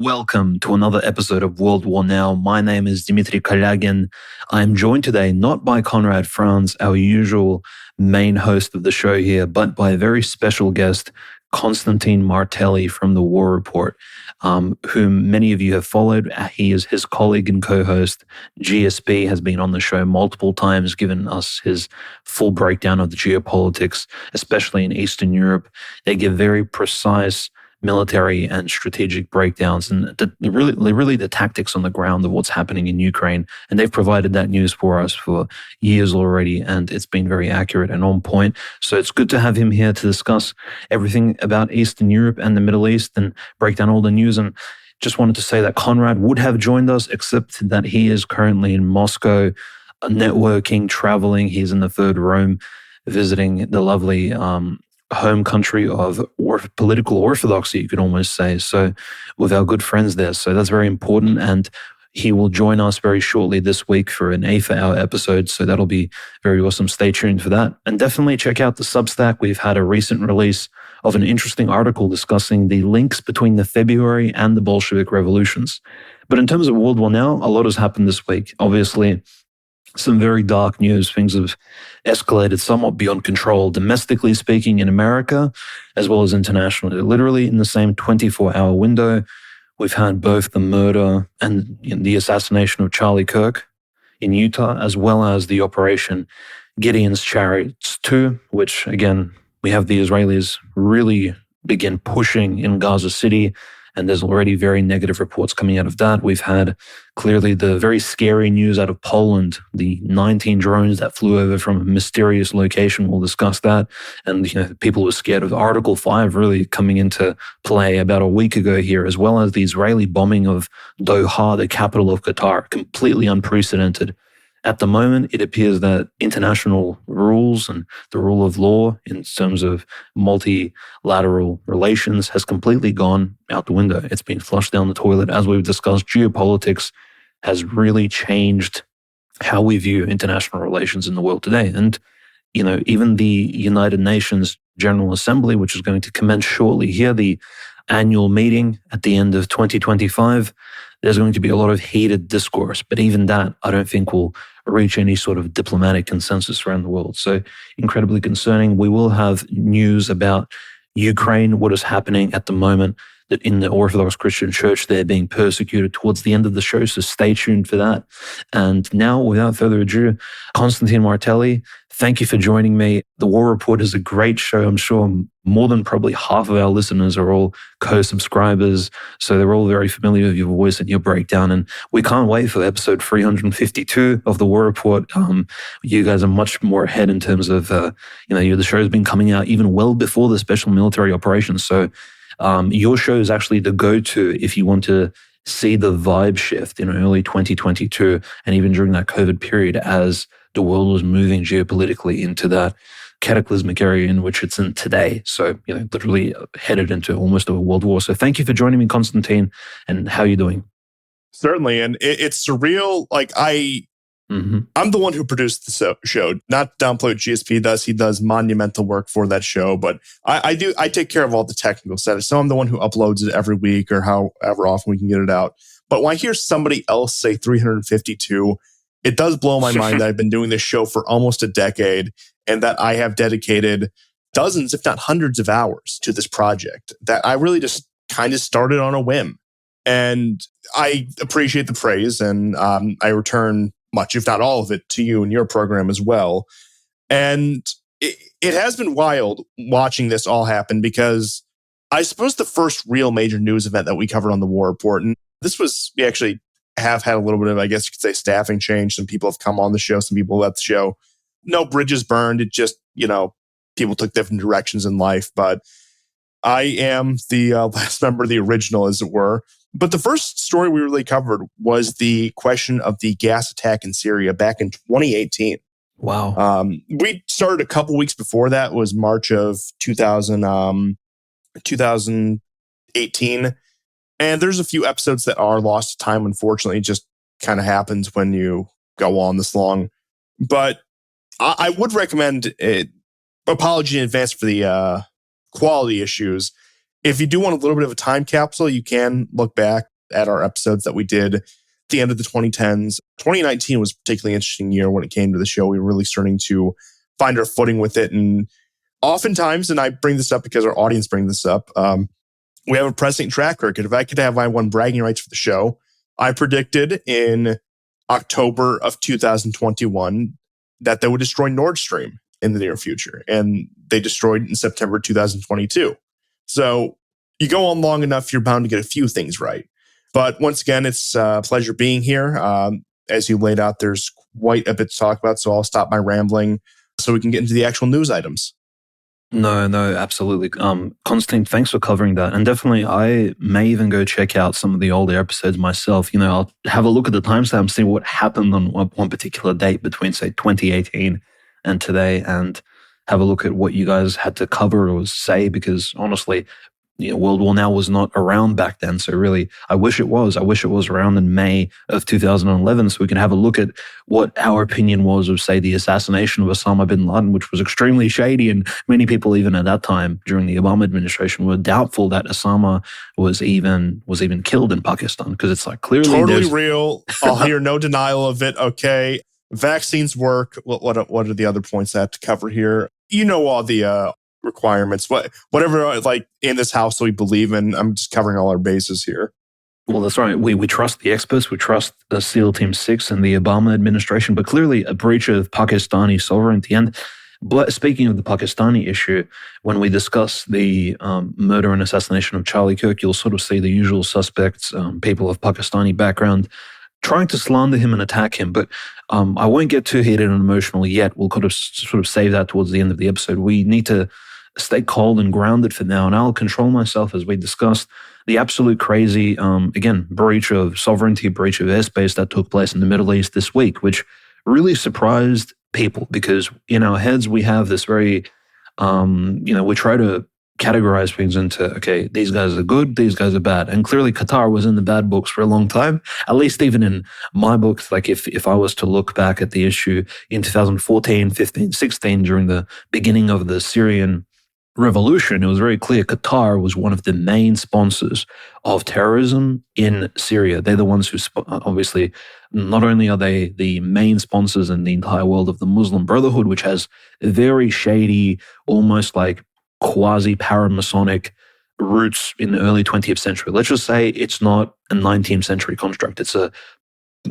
Welcome to another episode of World War Now. My name is Dmitry Kalyagin. I am joined today not by Conrad Franz, our usual main host of the show here, but by a very special guest, Constantine Martelli from the War Report, whom many of you have followed. He is his colleague and co-host. GSP has been on the show multiple times, given us his full breakdown of the geopolitics, especially in Eastern Europe. They give very precise military and strategic breakdowns and really the tactics on the ground of what's happening in Ukraine. And they've provided that news for us for years already, and it's been very accurate and on point. So it's good to have him here to discuss everything about Eastern Europe and the Middle East and break down all the news. And just wanted to say that Conrad would have joined us, except that he is currently in Moscow, networking, traveling. He's in the Third Rome, visiting the lovely home country of political orthodoxy, you could almost say, so with our good friends there. So that's very important, and he will join us very shortly this week for an A4 episode, so that'll be very awesome. Stay tuned for that. And definitely check out the Substack. We've had a recent release of an interesting article discussing the links between the February and the Bolshevik revolutions. But in terms of World War Now, a lot has happened this week. Obviously, some very dark news. Things have escalated somewhat beyond control, domestically speaking, in America, as well as internationally. Literally in the same 24-hour window, we've had both the murder and the assassination of Charlie Kirk in Utah, as well as the Operation Gideon's Chariots 2, which, again, we have the Israelis really begin pushing in Gaza City, and there's already very negative reports coming out of that. We've had clearly the very scary news out of Poland, the 19 drones that flew over from a mysterious location. We'll discuss that. And people were scared of Article 5 really coming into play about a week ago here, as well as the Israeli bombing of Doha, the capital of Qatar, completely unprecedented. At the moment, it appears that international rules and the rule of law in terms of multilateral relations has completely gone out the window. It's been flushed down the toilet. As we've discussed, geopolitics has really changed how we view international relations in the world today. And, even the United Nations General Assembly, which is going to commence shortly here, the annual meeting at the end of 2025, there's going to be a lot of heated discourse. But even that, I don't think will reach any sort of diplomatic consensus around the world. So incredibly concerning. We will have news about Ukraine, what is happening at the moment, that in the Orthodox Christian Church, they're being persecuted towards the end of the show. So stay tuned for that. And now, without further ado, Constantine Martelli, thank you for joining me. The War Report is a great show. I'm sure more than probably half of our listeners are all co-subscribers. So they're all very familiar with your voice and your breakdown. And we can't wait for episode 352 of the War Report. You guys are much more ahead in terms of, the show's been coming out even well before the special military operations. So your show is actually the go-to if you want to see the vibe shift in early 2022 and even during that COVID period as the world was moving geopolitically into that cataclysmic area in which it's in today. So, literally headed into almost a world war. So thank you for joining me, Constantine. And how are you doing? Certainly. And it's surreal. I'm the one who produced the show, not downplay what GSP does. He does monumental work for that show, but I take care of all the technical stuff. So I'm the one who uploads it every week or however often we can get it out. But when I hear somebody else say 352, it does blow my mind that I've been doing this show for almost a decade and that I have dedicated dozens, if not hundreds of hours to this project that I really just kind of started on a whim. And I appreciate the praise, and I return much, if not all of it, to you and your program as well. And it has been wild watching this all happen, because I suppose the first real major news event that we covered on the War Report, and this was, we actually have had a little bit of, I guess you could say, staffing change. Some people have come on the show, some people left the show. No bridges burned. It just, people took different directions in life. But I am the last member of the original, as it were. But the first story we really covered was the question of the gas attack in Syria back in 2018. Wow. We started a couple weeks before that, was March of 2018. And there's a few episodes that are lost to time, unfortunately. It just kind of happens when you go on this long. But I would recommend it. Apology in advance for the quality issues. If you do want a little bit of a time capsule, you can look back at our episodes that we did at the end of the 2010s. 2019 was a particularly interesting year when it came to the show. We were really starting to find our footing with it. And oftentimes, and I bring this up because our audience brings this up, we have a precedent track record. If I could have my one bragging rights for the show, I predicted in October of 2021 that they would destroy Nord Stream in the near future. And they destroyed it in September 2022. So you go on long enough, you're bound to get a few things right. But once again, it's a pleasure being here. As you laid out, there's quite a bit to talk about. So I'll stop my rambling so we can get into the actual news items. No, absolutely. Constantine, thanks for covering that. And definitely, I may even go check out some of the older episodes myself. I'll have a look at the timestamp, see what happened on one particular date between, say, 2018 and today, and have a look at what you guys had to cover or say, because honestly, World War Now was not around back then. So really, I wish it was. I wish it was around in May of 2011 so we can have a look at what our opinion was of, say, the assassination of Osama bin Laden, which was extremely shady. And many people, even at that time, during the Obama administration, were doubtful that Osama was even killed in Pakistan, because it's like clearly totally real. I'll hear no denial of it. Okay. Vaccines work. What are the other points I have to cover here? All the requirements, whatever, like in this house that we believe in. I'm just covering all our bases here. Well, that's right. We trust the experts. We trust the SEAL Team 6 and the Obama administration, but clearly a breach of Pakistani sovereignty. And speaking of the Pakistani issue, when we discuss the murder and assassination of Charlie Kirk, you'll sort of see the usual suspects, people of Pakistani background, trying to slander him and attack him. But I won't get too heated and emotional yet. We'll sort of save that towards the end of the episode. We need to stay cold and grounded for now, and I'll control myself as we discuss the absolute crazy, breach of sovereignty, breach of airspace that took place in the Middle East this week, which really surprised people, because in our heads we have this very, we try to categorize things into, okay, these guys are good, these guys are bad. And clearly Qatar was in the bad books for a long time, at least even in my books. Like if I was to look back at the issue in 2014, 15, 16, during the beginning of the Syrian revolution, it was very clear Qatar was one of the main sponsors of terrorism in Syria. They're the ones who, obviously, not only are they the main sponsors in the entire world of the Muslim Brotherhood, which has very shady, almost like quasi-paramasonic roots in the early 20th century. Let's just say it's not a 19th century construct. It's a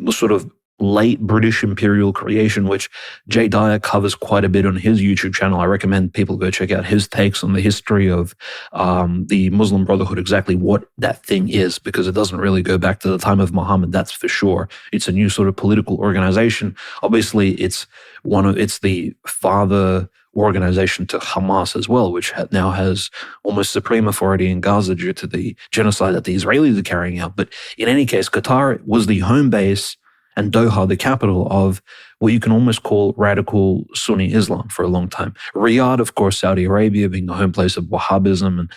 sort of late British imperial creation, which Jay Dyer covers quite a bit on his YouTube channel. I recommend people go check out his takes on the history of the Muslim Brotherhood, exactly what that thing is, because it doesn't really go back to the time of Muhammad, that's for sure. It's a new sort of political organization. Obviously, it's the father organization to Hamas as well, which now has almost supreme authority in Gaza due to the genocide that the Israelis are carrying out. But in any case, Qatar was the home base and Doha, the capital of what you can almost call radical Sunni Islam for a long time. Riyadh, of course, Saudi Arabia being the home place of Wahhabism, and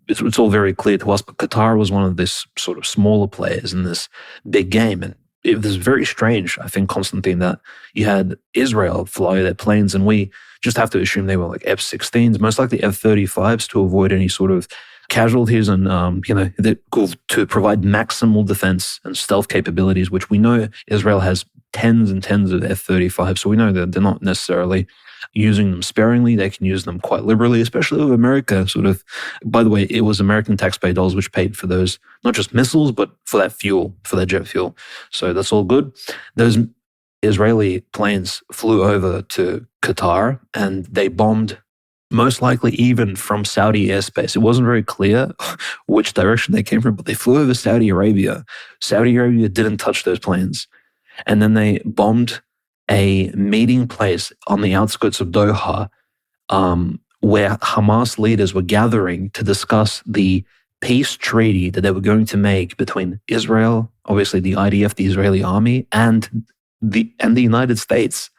it's all very clear to us, but Qatar was one of this sort of smaller players in this big game. And it was very strange, I think, Constantine, that you had Israel fly their planes, and we just have to assume they were like F-16s, most likely F-35s, to avoid any sort of casualties and, to provide maximal defense and stealth capabilities, which we know Israel has tens and tens of F-35. So we know that they're not necessarily using them sparingly. They can use them quite liberally, especially with America. Sort of, by the way, it was American taxpayer dollars which paid for those, not just missiles, but for that fuel, for that jet fuel. So that's all good. Those Israeli planes flew over to Qatar and they bombed, most likely even from Saudi airspace. It wasn't very clear which direction they came from, but they flew over Saudi Arabia. Saudi Arabia didn't touch those planes. And then they bombed a meeting place on the outskirts of Doha, where Hamas leaders were gathering to discuss the peace treaty that they were going to make between Israel, obviously the IDF, the Israeli army, and the United States.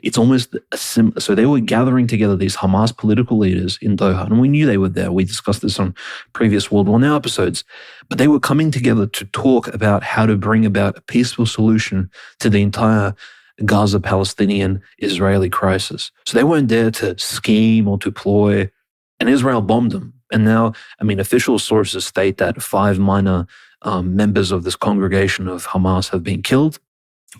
It's almost so they were gathering together, these Hamas political leaders in Doha, and we knew they were there. We discussed this on previous World War Now episodes, but they were coming together to talk about how to bring about a peaceful solution to the entire Gaza Palestinian-Israeli crisis. So they weren't there to scheme or to ploy, and Israel bombed them. And now, official sources state that 5 minor members of this congregation of Hamas have been killed.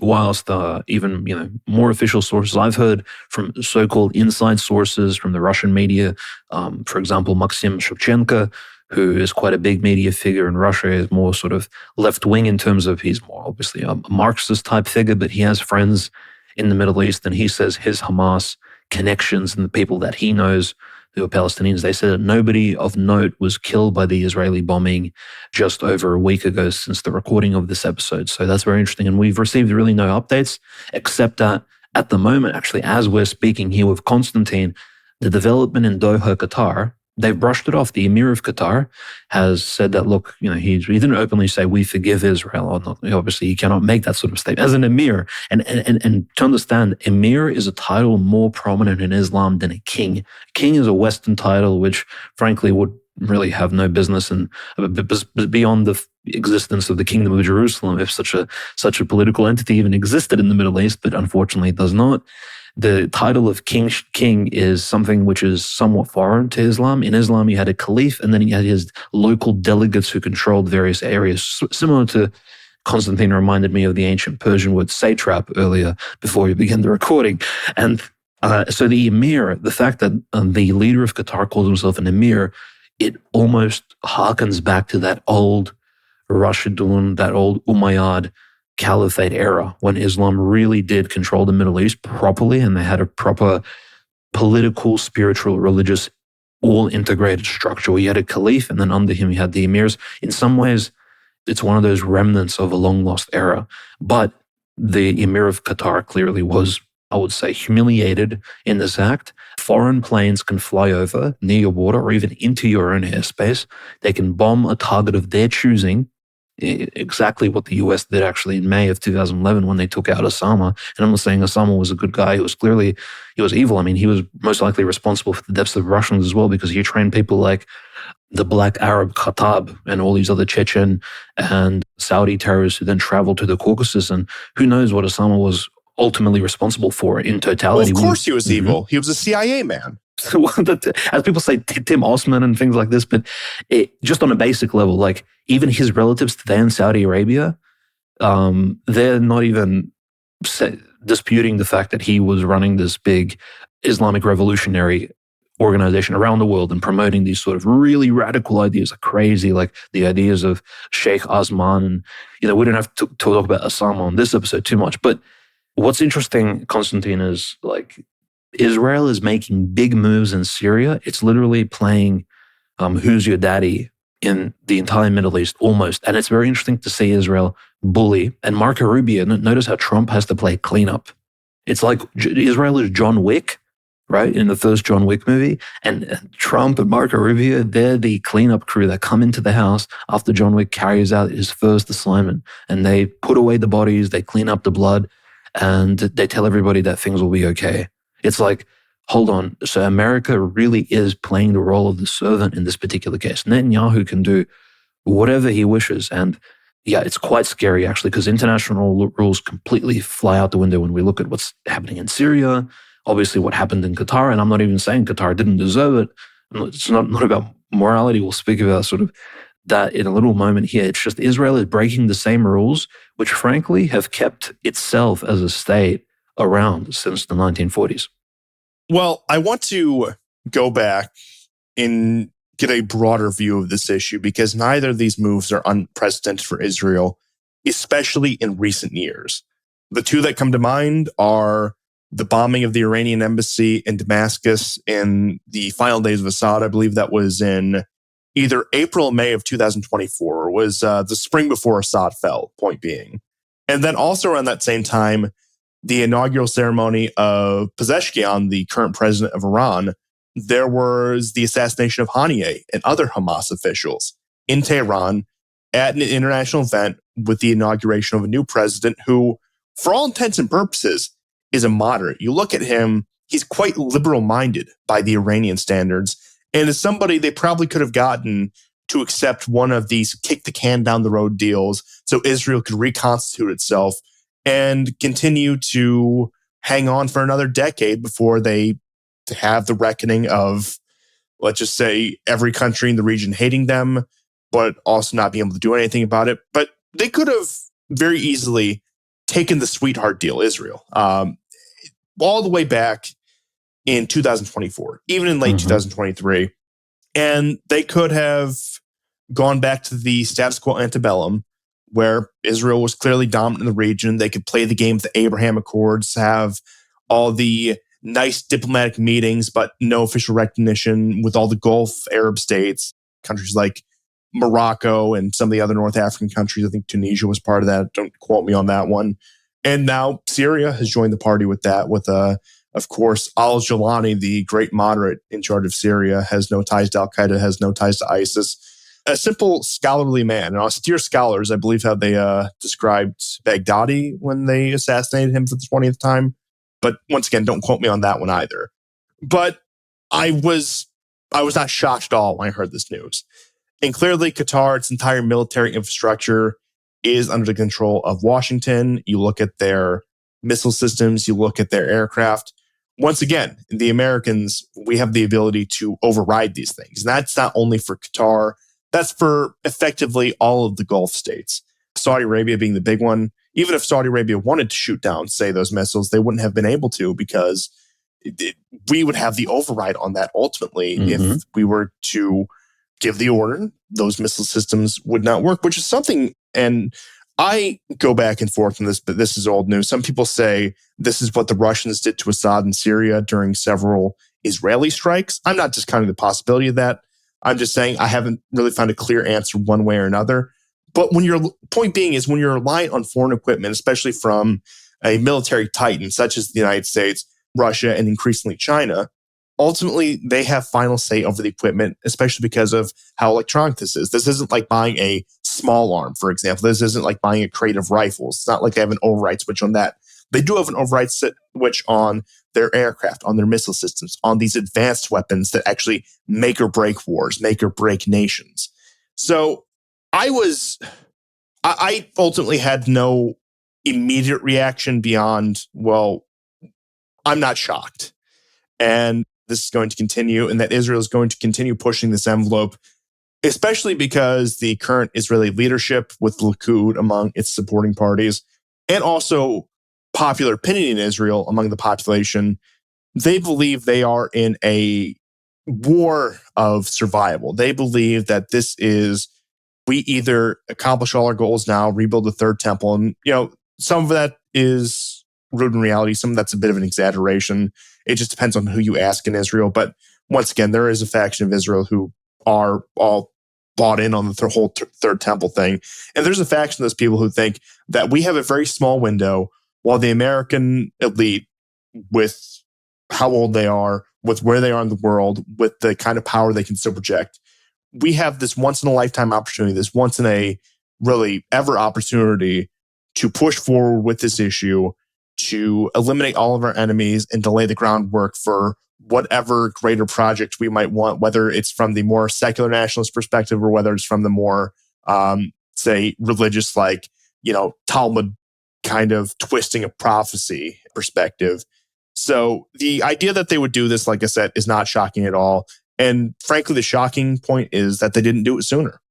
Whilst even more official sources I've heard from so-called inside sources from the Russian media, for example, Maxim Shevchenko, who is quite a big media figure in Russia, is more sort of left-wing in terms of he's more obviously a Marxist type figure, but he has friends in the Middle East, and he says his Hamas connections and the people that he knows who are Palestinians, they said that nobody of note was killed by the Israeli bombing just over a week ago since the recording of this episode. So that's very interesting. And we've received really no updates, except that at the moment, actually, as we're speaking here with Constantine, the development in Doha, Qatar, they've brushed it off. The Emir of Qatar has said that, look, he didn't openly say we forgive Israel. Or not, obviously, he cannot make that sort of statement as an Emir. And to understand, Emir is a title more prominent in Islam than a king. King is a Western title, which frankly would really have no business and beyond the existence of the Kingdom of Jerusalem, if such a political entity even existed in the Middle East, but unfortunately it does not. The title of king is something which is somewhat foreign to Islam. In Islam, you had a caliph, and then you had his local delegates who controlled various areas. Similar to, Constantine reminded me of the ancient Persian word satrap earlier before we began the recording. And so the emir, the fact that the leader of Qatar calls himself an emir, it almost harkens back to that old Rashidun, that old Umayyad Caliphate era when Islam really did control the Middle East properly, and they had a proper political, spiritual, religious, all integrated structure where you had a caliph and then under him you had the emirs. In some ways, it's one of those remnants of a long lost era. But the emir of Qatar clearly was, I would say, humiliated in this act. Foreign planes can fly over near your border or even into your own airspace. They can bomb a target of their choosing, exactly what the US did actually in May of 2011 when they took out Osama. And I'm not saying Osama was a good guy. He was evil. I mean, he was most likely responsible for the deaths of Russians as well, because he trained people like the Black Arab Khattab and all these other Chechen and Saudi terrorists who then traveled to the Caucasus. And who knows what Osama was ultimately responsible for in totality. Well, of course he was evil. He was a CIA man. As people say, Tim Osman and things like this, but just on a basic level, like even his relatives today in Saudi Arabia, they're not even disputing the fact that he was running this big Islamic revolutionary organization around the world and promoting these sort of really radical ideas, like crazy, like the ideas of Sheikh Osman. And, we don't have to talk about Osama on this episode too much, but what's interesting, Constantine, is like Israel is making big moves in Syria. It's literally playing who's your daddy in the entire Middle East almost. And it's very interesting to see Israel bully. And Marco Rubio, notice how Trump has to play cleanup. It's like Israel is John Wick, right? In the first John Wick movie. And Trump and Marco Rubio, they're the cleanup crew that come into the house after John Wick carries out his first assignment. And they put away the bodies, they clean up the blood, and they tell everybody that things will be okay. It's like, hold on. So America really is playing the role of the servant in this particular case. Netanyahu can do whatever he wishes. And yeah, it's quite scary actually, because international rules completely fly out the window when we look at what's happening in Syria, obviously what happened in Qatar. And I'm not even saying Qatar didn't deserve it. It's not about morality. We'll speak about sort of that in a little moment here. It's just Israel is breaking the same rules, which frankly have kept itself as a state around since the 1940s. Well, I want to go back and get a broader view of this issue, because neither of these moves are unprecedented for Israel, especially in recent years. The two that come to mind are the bombing of the Iranian embassy in Damascus in the final days of Assad. I believe that was in either April or May of 2024, was the spring before Assad fell, point being. And then also around that same time, the inaugural ceremony of Pezeshkian, the current president of Iran, there was the assassination of Haniyeh and other Hamas officials in Tehran at an international event with the inauguration of a new president who, for all intents and purposes, is a moderate. You look at him, he's quite liberal-minded by the Iranian standards, and as somebody they probably could have gotten to accept one of these kick-the-can-down-the-road deals so Israel could reconstitute itself and continue to hang on for another decade before they have the reckoning of, let's just say, every country in the region hating them, but also not being able to do anything about it. But they could have very easily taken the sweetheart deal, Israel, all the way back in 2024, even in late 2023. And they could have gone back to the status quo antebellum, where Israel was clearly dominant in the region. They could play the game of the Abraham Accords, have all the nice diplomatic meetings, but no official recognition with all the Gulf Arab states, countries like Morocco and some of the other North African countries. I think Tunisia was part of that. Don't quote me on that one. And now Syria has joined the party with that, with, of course, al-Jilani, the great moderate in charge of Syria, has no ties to al-Qaeda, has no ties to ISIS. A simple scholarly man, and austere scholars, I believe how they described Baghdadi when they assassinated him for the 20th time. But once again, don't quote me on that one either. But I was not shocked at all when I heard this news. And clearly, Qatar, its entire military infrastructure is under the control of Washington. You look at their missile systems, you look at their aircraft. Once again, the Americans, we have the ability to override these things. And that's not only for Qatar, that's for effectively all of the Gulf states. Saudi Arabia being the big one. Even if Saudi Arabia wanted to shoot down, say, those missiles, they wouldn't have been able to, because we would have the override on that ultimately. If we were to give the order, those missile systems would not work, which is something, and I go back and forth on this, but this is old news. Some people say this is what the Russians did to Assad in Syria during several Israeli strikes. I'm not discounting the possibility of that. I'm just saying I haven't really found a clear answer one way or another. But when your point being is when you're reliant on foreign equipment, especially from a military titan such as the United States, Russia, and increasingly China, ultimately they have final say over the equipment, especially because of how electronic this is. This isn't like buying a small arm, for example. This isn't like buying a crate of rifles. It's not like they have an override switch on that. They do have an override switch on their aircraft, on their missile systems, on these advanced weapons that actually make or break wars, make or break nations. So I ultimately had no immediate reaction beyond, well, I'm not shocked. And this is going to continue, and that Israel is going to continue pushing this envelope, especially because the current Israeli leadership with Likud among its supporting parties, and also popular opinion in Israel among the population, they believe they are in a war of survival. They believe that this is, we either accomplish all our goals now, rebuild the third temple, and some of that is rooted in reality, some of that's a bit of an exaggeration. It just depends on who you ask in Israel. But once again, there is a faction of Israel who are all bought in on the whole third temple thing. And there's a faction of those people who think that we have a very small window, while the American elite, with how old they are, with where they are in the world, with the kind of power they can still project, we have this once in a lifetime opportunity, this once in a really ever opportunity to push forward with this issue, to eliminate all of our enemies and to lay the groundwork for whatever greater project we might want, whether it's from the more secular nationalist perspective or whether it's from the more, say, religious, like, Talmud kind of twisting of prophecy perspective. So the idea that they would do this, like I said, is not shocking at all. And frankly, the shocking point is that they didn't do it sooner.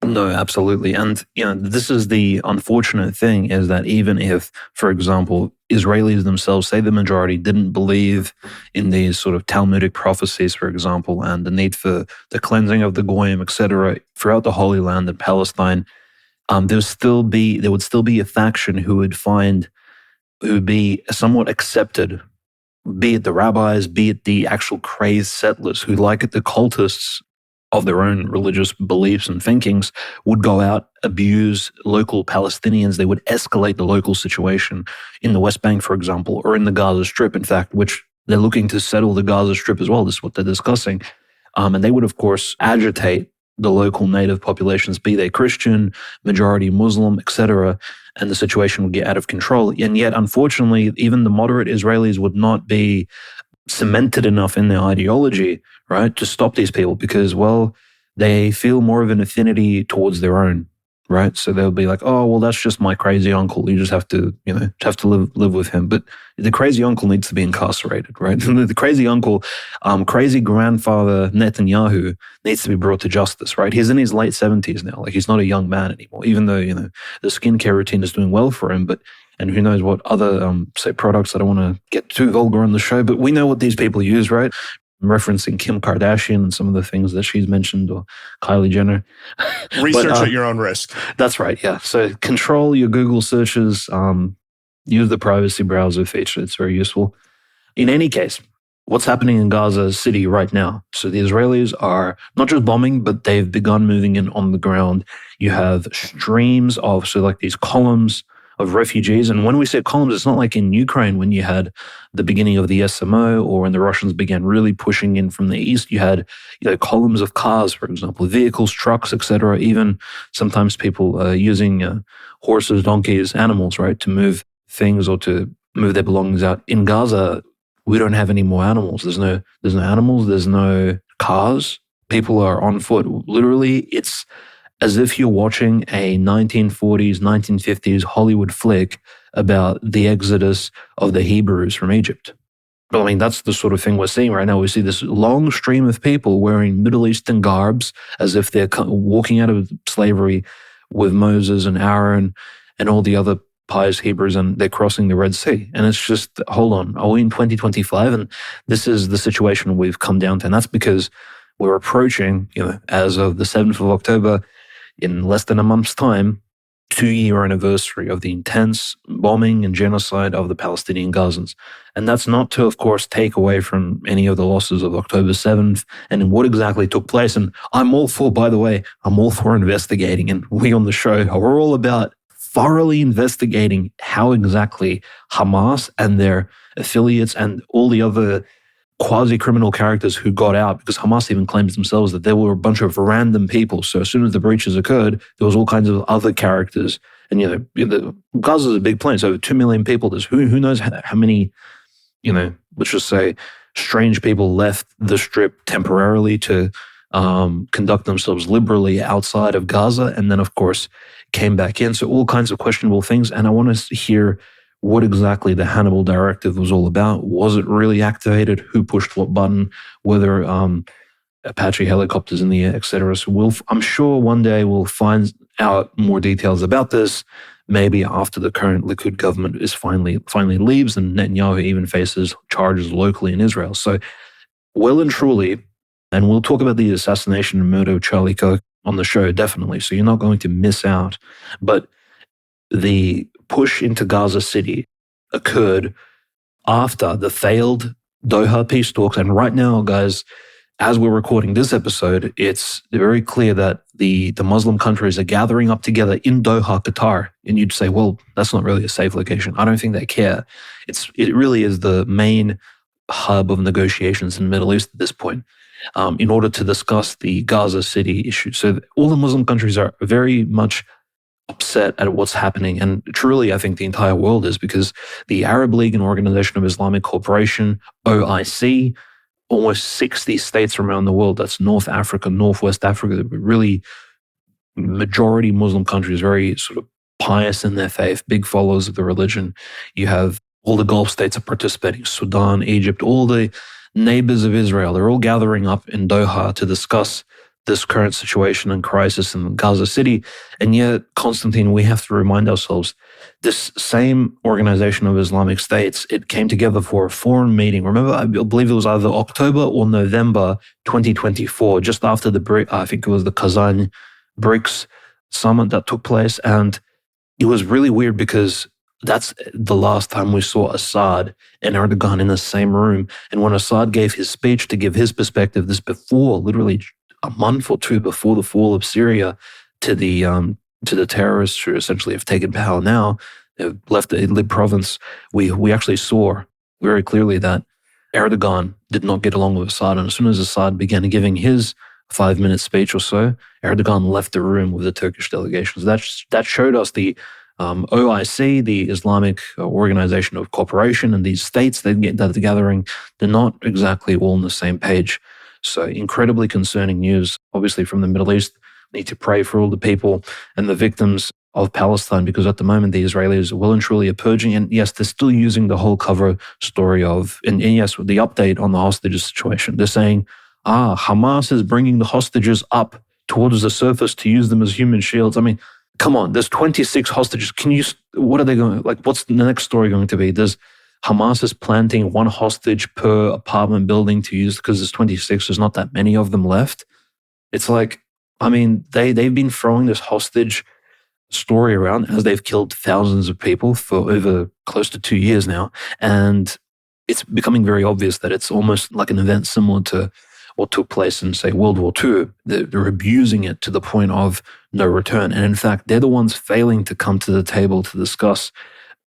No, absolutely. And, this is the unfortunate thing, is that even if, for example, Israelis themselves, say the majority, didn't believe in these sort of Talmudic prophecies, for example, and the need for the cleansing of the Goyim, etc., throughout the Holy Land and Palestine, there would still be a faction who would be somewhat accepted, be it the rabbis, be it the actual crazed settlers who, like the cultists of their own religious beliefs and thinkings, would go out, abuse local Palestinians. They would escalate the local situation in the West Bank, for example, or in the Gaza Strip, in fact, which they're looking to settle the Gaza Strip as well. This is what they're discussing. And they would, of course, agitate the local native populations, be they Christian, majority Muslim, etc., and the situation would get out of control. And yet, unfortunately, even the moderate Israelis would not be cemented enough in their ideology, right, to stop these people, because, well, they feel more of an affinity towards their own, right? So they'll be like, oh, well, that's just my crazy uncle. You just have to, live with him. But the crazy uncle needs to be incarcerated, right? The crazy uncle, crazy grandfather Netanyahu needs to be brought to justice, right? He's in his late 70s now. Like, he's not a young man anymore, even though, the skincare routine is doing well for him. And who knows what other, say, products. I don't want to get too vulgar on the show, but we know what these people use, right? I'm referencing Kim Kardashian and some of the things that she's mentioned, or Kylie Jenner. Research at your own risk. That's right, yeah. So control your Google searches. Use the privacy browser feature. It's very useful. In any case, what's happening in Gaza City right now? So the Israelis are not just bombing, but they've begun moving in on the ground. You have streams of, so like these columns of refugees. And when we say columns, it's not like in Ukraine when you had the beginning of the SMO, or when the Russians began really pushing in from the east. You had columns of cars, for example, vehicles, trucks, etc. Even sometimes people using horses, donkeys, animals, right, to move things or to move their belongings out. In Gaza, we don't have any more animals. There's no animals. There's no cars. People are on foot. Literally, it's as if you're watching a 1940s, 1950s Hollywood flick about the exodus of the Hebrews from Egypt. But I mean, that's the sort of thing we're seeing right now. We see this long stream of people wearing Middle Eastern garbs as if they're walking out of slavery with Moses and Aaron and all the other pious Hebrews, and they're crossing the Red Sea. And it's just, hold on, are we in 2025? And this is the situation we've come down to. And that's because we're approaching, as of the 7th of October, in less than a month's time, 2-year anniversary of the intense bombing and genocide of the Palestinian Gazans. And that's not to, of course, take away from any of the losses of October 7th and what exactly took place. And I'm all for, by the way, I'm all for investigating. And we on the show are all about thoroughly investigating how exactly Hamas and their affiliates and all the other quasi-criminal characters who got out, because Hamas even claims themselves that there were a bunch of random people. So as soon as the breaches occurred, there was all kinds of other characters. And, Gaza is a big place, over 2 million people. There's who knows how many, let's just say, strange people left the strip temporarily to conduct themselves liberally outside of Gaza, and then, of course, came back in. So all kinds of questionable things. And I want to hear what exactly the Hannibal Directive was all about. Was it really activated? Who pushed what button? Whether Apache helicopters in the air, etc. So I'm sure one day we'll find out more details about this. Maybe after the current Likud government is finally leaves, and Netanyahu even faces charges locally in Israel. So, well and truly, and we'll talk about the assassination and murder of Charlie Kirk on the show, definitely. So you're not going to miss out. But the push into Gaza City occurred after the failed Doha peace talks. And right now, guys, as we're recording this episode, it's very clear that the Muslim countries are gathering up together in Doha, Qatar. And you'd say, well, that's not really a safe location. I don't think they care. It really is the main hub of negotiations in the Middle East at this point, in order to discuss the Gaza City issue. So all the Muslim countries are very much upset at what's happening. And truly, I think the entire world is, because the Arab League and Organization of Islamic Cooperation, OIC, almost 60 states around the world, that's North Africa, Northwest Africa, really majority Muslim countries, very sort of pious in their faith, big followers of the religion. You have all the Gulf states are participating, Sudan, Egypt, all the neighbors of Israel. They're all gathering up in Doha to discuss this current situation and crisis in Gaza City. And yet, Constantine, we have to remind ourselves, this same Organization of Islamic States, it came together for a foreign meeting. Remember, I believe it was either October or November 2024, just after I think it was the Kazan BRICS summit that took place. And it was really weird because that's the last time we saw Assad and Erdogan in the same room. And when Assad gave his speech to give his perspective, this before, literally a month or two before the fall of Syria, to the terrorists who essentially have taken power now, they've left the Idlib province, we actually saw very clearly that Erdogan did not get along with Assad. And as soon as Assad began giving his 5-minute speech or so, Erdogan left the room with the Turkish delegations. That showed us the OIC, the Islamic Organization of Cooperation, and these states that are gathering, they're not exactly all on the same page. So incredibly concerning news, obviously, from the Middle East. need to pray for all the people and the victims of Palestine, because at the moment the Israelis well and truly are purging. And yes, they're still using the whole cover story of, and yes, the update on the hostages situation. They're saying, Hamas is bringing the hostages up towards the surface to use them as human shields. I mean, come on, there's 26 hostages. What are they going, like, what's the next story going to be? Hamas is planting one hostage per apartment building to use because there's 26. There's not that many of them left. It's like, I mean, they've been throwing this hostage story around as they've killed thousands of people for over close to 2 years now. And it's becoming very obvious that it's almost like an event similar to what took place in, say, World War II. They're abusing it to the point of no return. And in fact, they're the ones failing to come to the table to discuss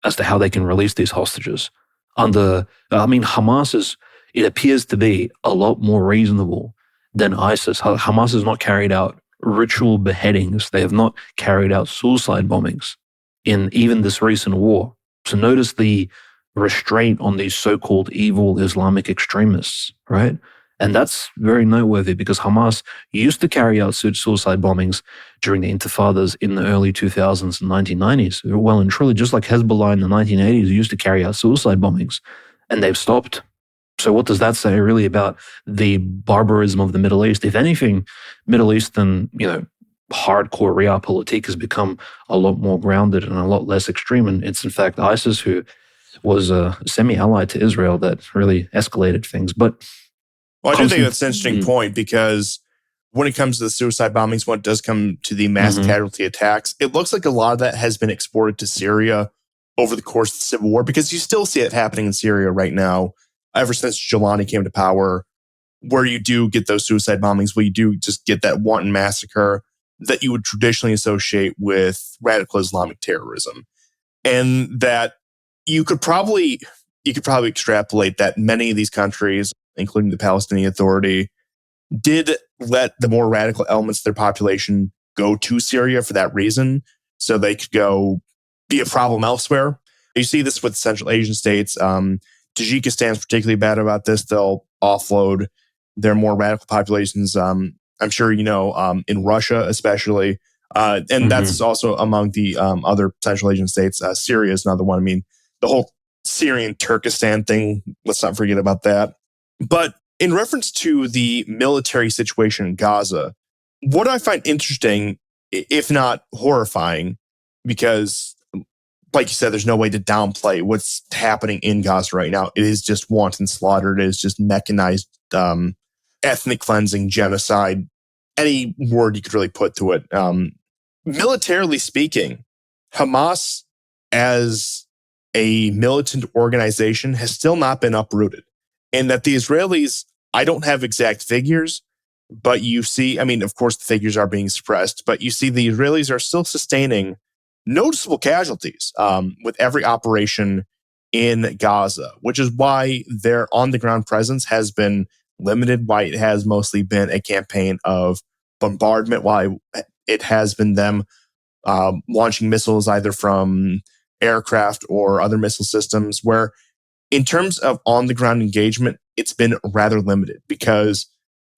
as to how they can release these hostages. Hamas it appears to be a lot more reasonable than ISIS. Hamas has not carried out ritual beheadings. They have not carried out suicide bombings in even this recent war. So notice the restraint on these so-called evil Islamic extremists, right? And that's very noteworthy because Hamas used to carry out suicide bombings during the intifadas in the early 2000s and 1990s. Well and truly, just like Hezbollah in the 1980s used to carry out suicide bombings, and they've stopped. So what does that say really about the barbarism of the Middle East? If anything, Middle Eastern, hardcore realpolitik has become a lot more grounded and a lot less extreme. And it's in fact ISIS, who was a semi-allied to Israel, that really escalated things. But I do think that's an interesting point, because when it comes to the suicide bombings, when it does come to the mass casualty attacks, it looks like a lot of that has been exported to Syria over the course of the civil war, because you still see it happening in Syria right now. Ever since Jelani came to power, where you do get those suicide bombings, where you do just get that wanton massacre that you would traditionally associate with radical Islamic terrorism. And that you could probably extrapolate that many of these countries, including the Palestinian Authority, did let the more radical elements of their population go to Syria for that reason, so they could go be a problem elsewhere. You see this with Central Asian states. Tajikistan's particularly bad about this. They'll offload their more radical populations. I'm sure in Russia especially, and that's also among the other Central Asian states. Syria is another one. I mean, the whole Syrian Turkestan thing, let's not forget about that. But in reference to the military situation in Gaza, what I find interesting, if not horrifying, because like you said, there's no way to downplay what's happening in Gaza right now. It is just wanton slaughter. It is just mechanized ethnic cleansing, genocide, any word you could really put to it. Militarily speaking, Hamas as a militant organization has still not been uprooted. And that the Israelis, I don't have exact figures, but you see, of course, the figures are being suppressed, but you see the Israelis are still sustaining noticeable casualties with every operation in Gaza, which is why their on-the-ground presence has been limited, why it has mostly been a campaign of bombardment, why it has been them launching missiles either from aircraft or other missile systems, where in terms of on-the-ground engagement, it's been rather limited, because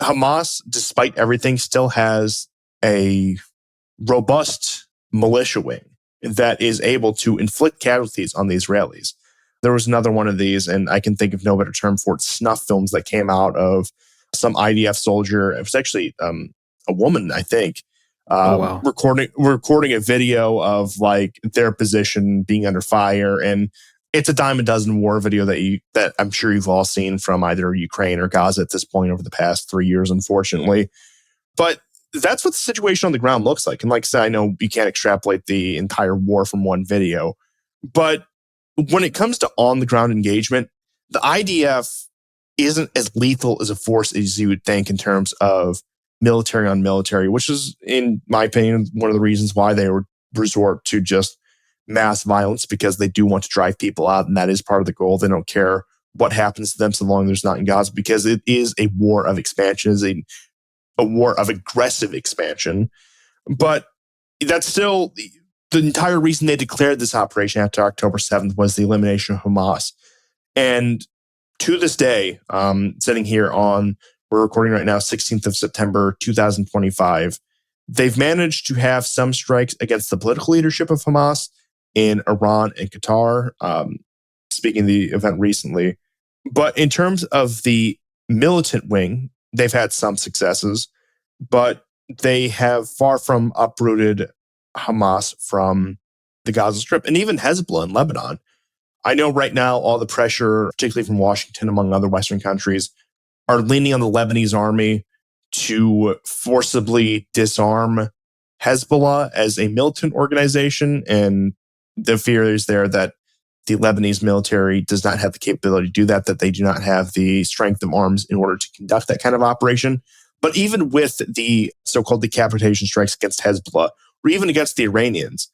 Hamas, despite everything, still has a robust militia wing that is able to inflict casualties on the Israelis. There was another one of these, and I can think of no better term for it, snuff films that came out of some IDF soldier. It was actually a woman, I think, recording a video of like their position being under fire. And it's a dime a dozen war video that I'm sure you've all seen from either Ukraine or Gaza at this point over the past 3 years, unfortunately. But that's what the situation on the ground looks like. And like I said, I know you can't extrapolate the entire war from one video, but when it comes to on-the-ground engagement, the IDF isn't as lethal as a force as you would think in terms of military on military, which is, in my opinion, one of the reasons why they would resort to just mass violence, because they do want to drive people out, and that is part of the goal. They don't care what happens to them so long there's not in Gaza, because it is a war of expansion, it is a war of aggressive expansion. But that's still the entire reason they declared this operation after October 7th was the elimination of Hamas. And to this day, sitting here we're recording right now, 16th of September, 2025, They've managed to have some strikes against the political leadership of Hamas in Iran and Qatar, speaking of the event recently. But in terms of the militant wing, they've had some successes, but they have far from uprooted Hamas from the Gaza Strip and even Hezbollah in Lebanon. I know right now all the pressure, particularly from Washington, among other Western countries, are leaning on the Lebanese army to forcibly disarm Hezbollah as a militant organization. And the fear is there that the Lebanese military does not have the capability to do that, that they do not have the strength of arms in order to conduct that kind of operation. But even with the so-called decapitation strikes against Hezbollah, or even against the Iranians,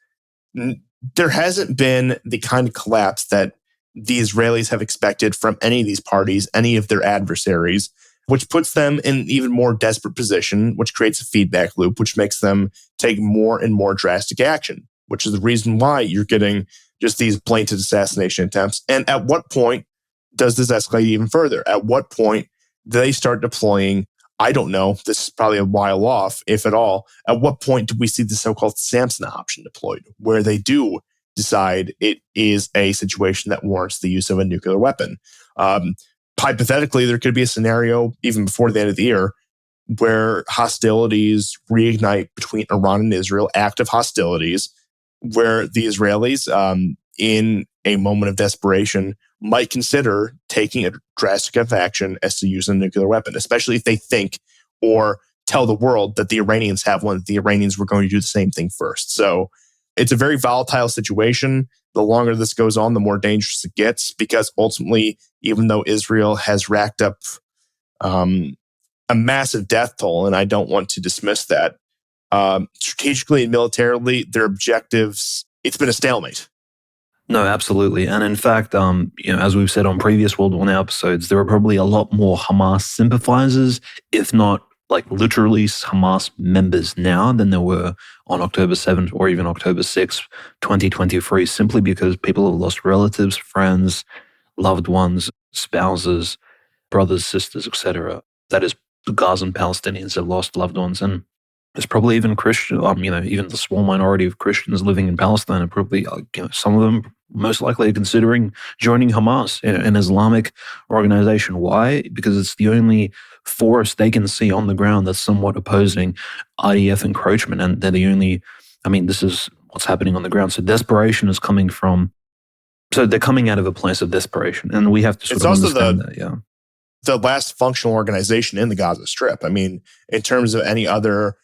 there hasn't been the kind of collapse that the Israelis have expected from any of these parties, any of their adversaries, which puts them in an even more desperate position, which creates a feedback loop, which makes them take more and more drastic action, which is the reason why you're getting just these blatant assassination attempts. And at what point does this escalate even further? At what point do they start deploying? I don't know. This is probably a while off, if at all. At what point do we see the so-called Samson option deployed, where they do decide it is a situation that warrants the use of a nuclear weapon? Hypothetically, there could be a scenario even before the end of the year where hostilities reignite between Iran and Israel, active hostilities, where the Israelis, in a moment of desperation, might consider taking a drastic action as to use a nuclear weapon, especially if they think or tell the world that the Iranians have one, that the Iranians were going to do the same thing first. So it's a very volatile situation. The longer this goes on, the more dangerous it gets, because ultimately, even though Israel has racked up a massive death toll, and I don't want to dismiss that, strategically and militarily, their objectives, it's been a stalemate. No, absolutely. And in fact, as we've said on previous World War Now episodes, there are probably a lot more Hamas sympathizers, if not like literally Hamas members now than there were on October 7th or even October 6th, 2023, simply because people have lost relatives, friends, loved ones, spouses, brothers, sisters, etc. That is, Gazan Palestinians have lost loved ones. And there's probably even Christian, even the small minority of Christians living in Palestine are probably, some of them most likely are considering joining Hamas, an Islamic organization. Why? Because it's the only force they can see on the ground that's somewhat opposing IDF encroachment. And they're the only, this is what's happening on the ground. So desperation is coming from, so they're coming out of a place of desperation. And we have to sort of understand that, yeah. The last functional organization in the Gaza Strip. In terms of any other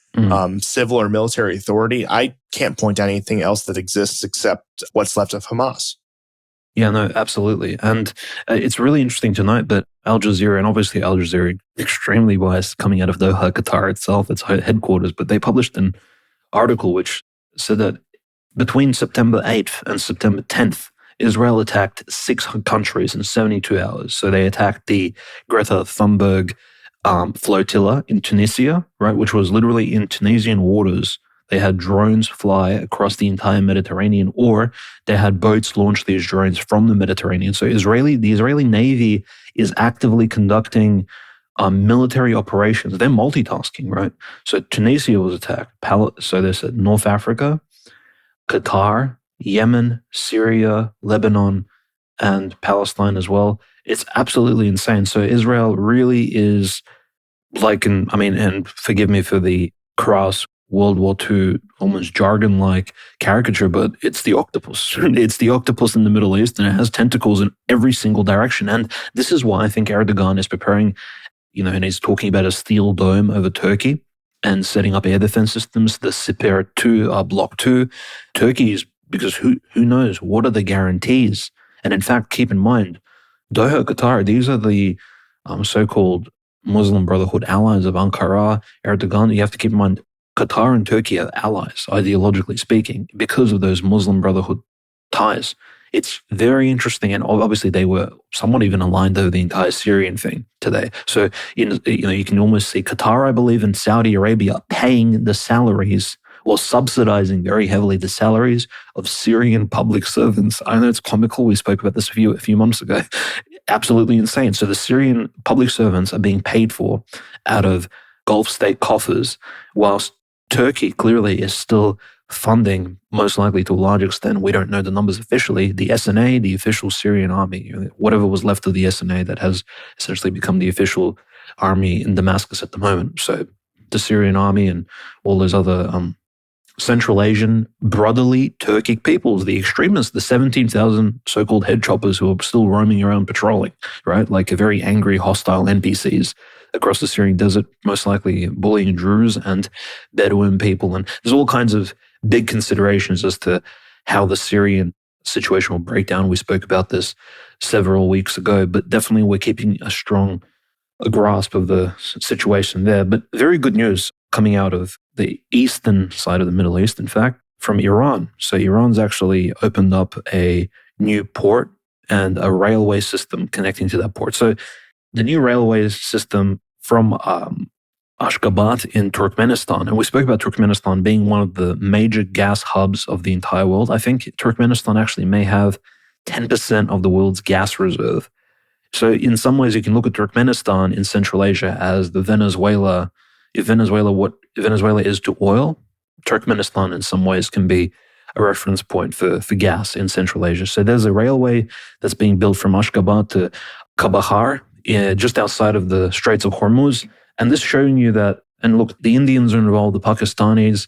civil or military authority, I can't point to anything else that exists except what's left of Hamas. Yeah, no, absolutely. And it's really interesting to note that Al Jazeera, and obviously Al Jazeera, extremely biased coming out of Doha, Qatar itself, its headquarters, but they published an article which said that between September 8th and September 10th, Israel attacked 6 countries in 72 hours. So they attacked the Greta Thunberg flotilla in Tunisia, right, which was literally in Tunisian waters. They had drones fly across the entire Mediterranean, or they had boats launch these drones from the Mediterranean. So the Israeli Navy is actively conducting military operations. They're multitasking, right? So Tunisia was attacked. So they said North Africa, Qatar, Yemen, Syria, Lebanon, and Palestine as well. It's absolutely insane. So Israel really is and forgive me for the crass World War II, almost jargon-like caricature, but it's the octopus. It's the octopus in the Middle East, and it has tentacles in every single direction. And this is why I think Erdogan is preparing, and he's talking about a steel dome over Turkey and setting up air defense systems, the Siper 2, Block 2. Turkey is, because who knows, what are the guarantees? And in fact, keep in mind, Doha, Qatar, these are the so-called Muslim Brotherhood allies of Ankara, Erdogan. You have to keep in mind, Qatar and Turkey are allies, ideologically speaking, because of those Muslim Brotherhood ties. It's very interesting, and obviously they were somewhat even aligned over the entire Syrian thing today. So, you can almost see Qatar, I believe, and Saudi Arabia paying the salaries or subsidizing very heavily the salaries of Syrian public servants. I know it's comical. We spoke about this a few months ago. Absolutely insane. So the Syrian public servants are being paid for out of Gulf state coffers, whilst Turkey clearly is still funding, most likely to a large extent, we don't know the numbers officially, the SNA, the official Syrian army, whatever was left of the SNA that has essentially become the official army in Damascus at the moment. So the Syrian army and all those other Central Asian brotherly Turkic peoples, the extremists, the 17,000 so-called head choppers who are still roaming around patrolling, right? Like a very angry, hostile NPCs across the Syrian desert, most likely bullying Druze and Bedouin people. And there's all kinds of big considerations as to how the Syrian situation will break down. We spoke about this several weeks ago, but definitely we're keeping a grasp of the situation there. But very good news coming out of the eastern side of the Middle East, in fact, from Iran. So Iran's actually opened up a new port and a railway system connecting to that port. So the new railway system from Ashgabat in Turkmenistan, and we spoke about Turkmenistan being one of the major gas hubs of the entire world. I think Turkmenistan actually may have 10% of the world's gas reserve. So in some ways, you can look at Turkmenistan in Central Asia as the Venezuela. If what Venezuela is to oil, Turkmenistan in some ways can be a reference point for gas in Central Asia. So there's a railway that's being built from Ashgabat to Kabahar, just outside of the Straits of Hormuz. And this showing you that, and look, the Indians are involved, the Pakistanis,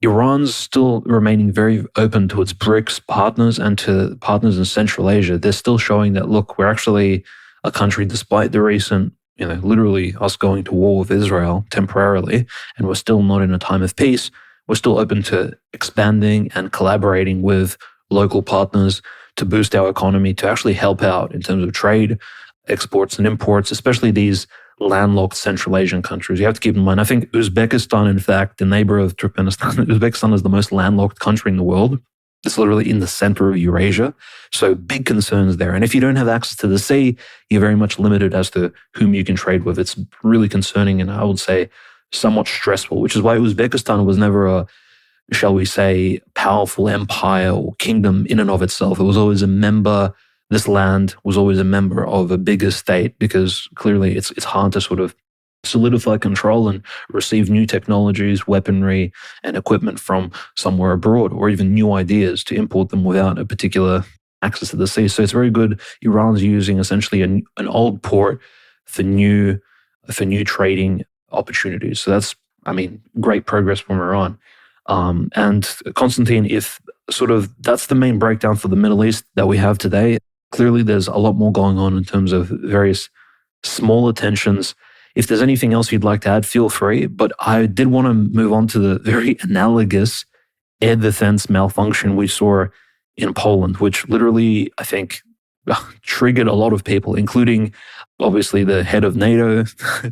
Iran's still remaining very open to its BRICS partners and to partners in Central Asia. They're still showing that, look, we're actually a country, despite the recent, literally us going to war with Israel temporarily, and we're still not in a time of peace. We're still open to expanding and collaborating with local partners to boost our economy, to actually help out in terms of trade, exports and imports, especially these landlocked Central Asian countries. You have to keep in mind, I think Uzbekistan, in fact, the neighbor of Turkmenistan, Uzbekistan is the most landlocked country in the world. It's literally in the center of Eurasia. So big concerns there. And if you don't have access to the sea, you're very much limited as to whom you can trade with. It's really concerning and I would say somewhat stressful, which is why Uzbekistan was never a, shall we say, powerful empire or kingdom in and of itself. It was always a member. This land was always a member of a bigger state because clearly it's hard to sort of solidify control and receive new technologies, weaponry, and equipment from somewhere abroad, or even new ideas to import them without a particular access to the sea. So it's very good. Iran's using essentially an old port for new trading opportunities. So that's, great progress from Iran. And Constantine, if sort of that's the main breakdown for the Middle East that we have today, clearly there's a lot more going on in terms of various smaller tensions. If there's anything else you'd like to add, feel free. But I did want to move on to the very analogous air defense malfunction we saw in Poland, which literally, I think, triggered a lot of people, including obviously the head of NATO,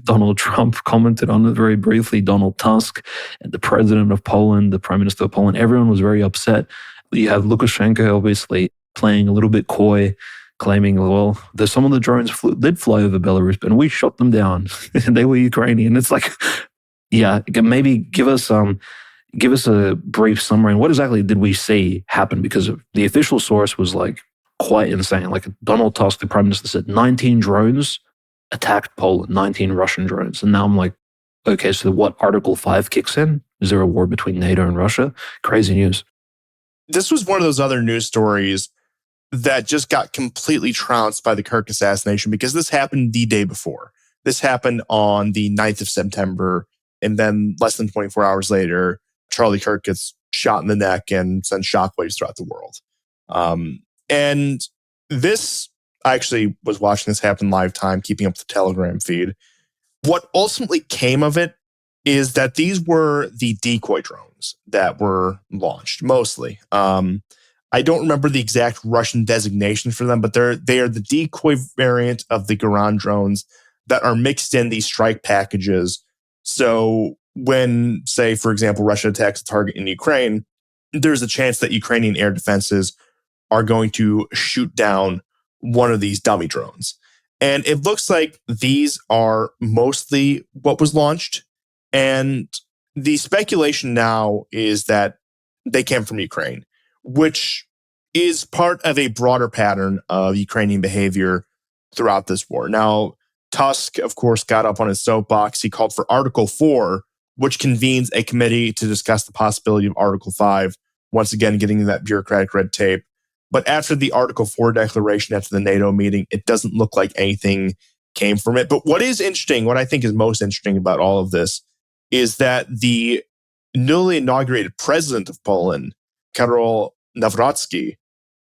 Donald Trump, commented on it very briefly, Donald Tusk, and the president of Poland, the prime minister of Poland. Everyone was very upset. You have Lukashenko, obviously, playing a little bit coy, claiming, well, there's some of the drones did fly over Belarus, and we shot them down, and they were Ukrainian. It's like, yeah, maybe give us a brief summary. And what exactly did we see happen? Because the official source was like quite insane. Like Donald Tusk, the prime minister, said 19 drones attacked Poland, 19 Russian drones. And now I'm like, okay, so what, Article 5 kicks in? Is there a war between NATO and Russia? Crazy news. This was one of those other news stories that just got completely trounced by the Kirk assassination because this happened the day before. This happened on the 9th of September. And then less than 24 hours later, Charlie Kirk gets shot in the neck and sends shockwaves throughout the world. And this, I actually was watching this happen live time, keeping up the Telegram feed. What ultimately came of it is that these were the decoy drones that were launched, mostly. I don't remember the exact Russian designation for them, but they are the decoy variant of the Garan drones that are mixed in these strike packages. So when, say, for example, Russia attacks a target in Ukraine, there's a chance that Ukrainian air defenses are going to shoot down one of these dummy drones. And it looks like these are mostly what was launched. And the speculation now is that they came from Ukraine, which is part of a broader pattern of Ukrainian behavior throughout this war. Now, Tusk, of course, got up on his soapbox. He called for Article 4, which convenes a committee to discuss the possibility of Article 5, once again getting that bureaucratic red tape. But after the Article 4 declaration, after the NATO meeting, it doesn't look like anything came from it. But what is interesting, what I think is most interesting about all of this, is that the newly inaugurated president of Poland, Karol Nawrocki,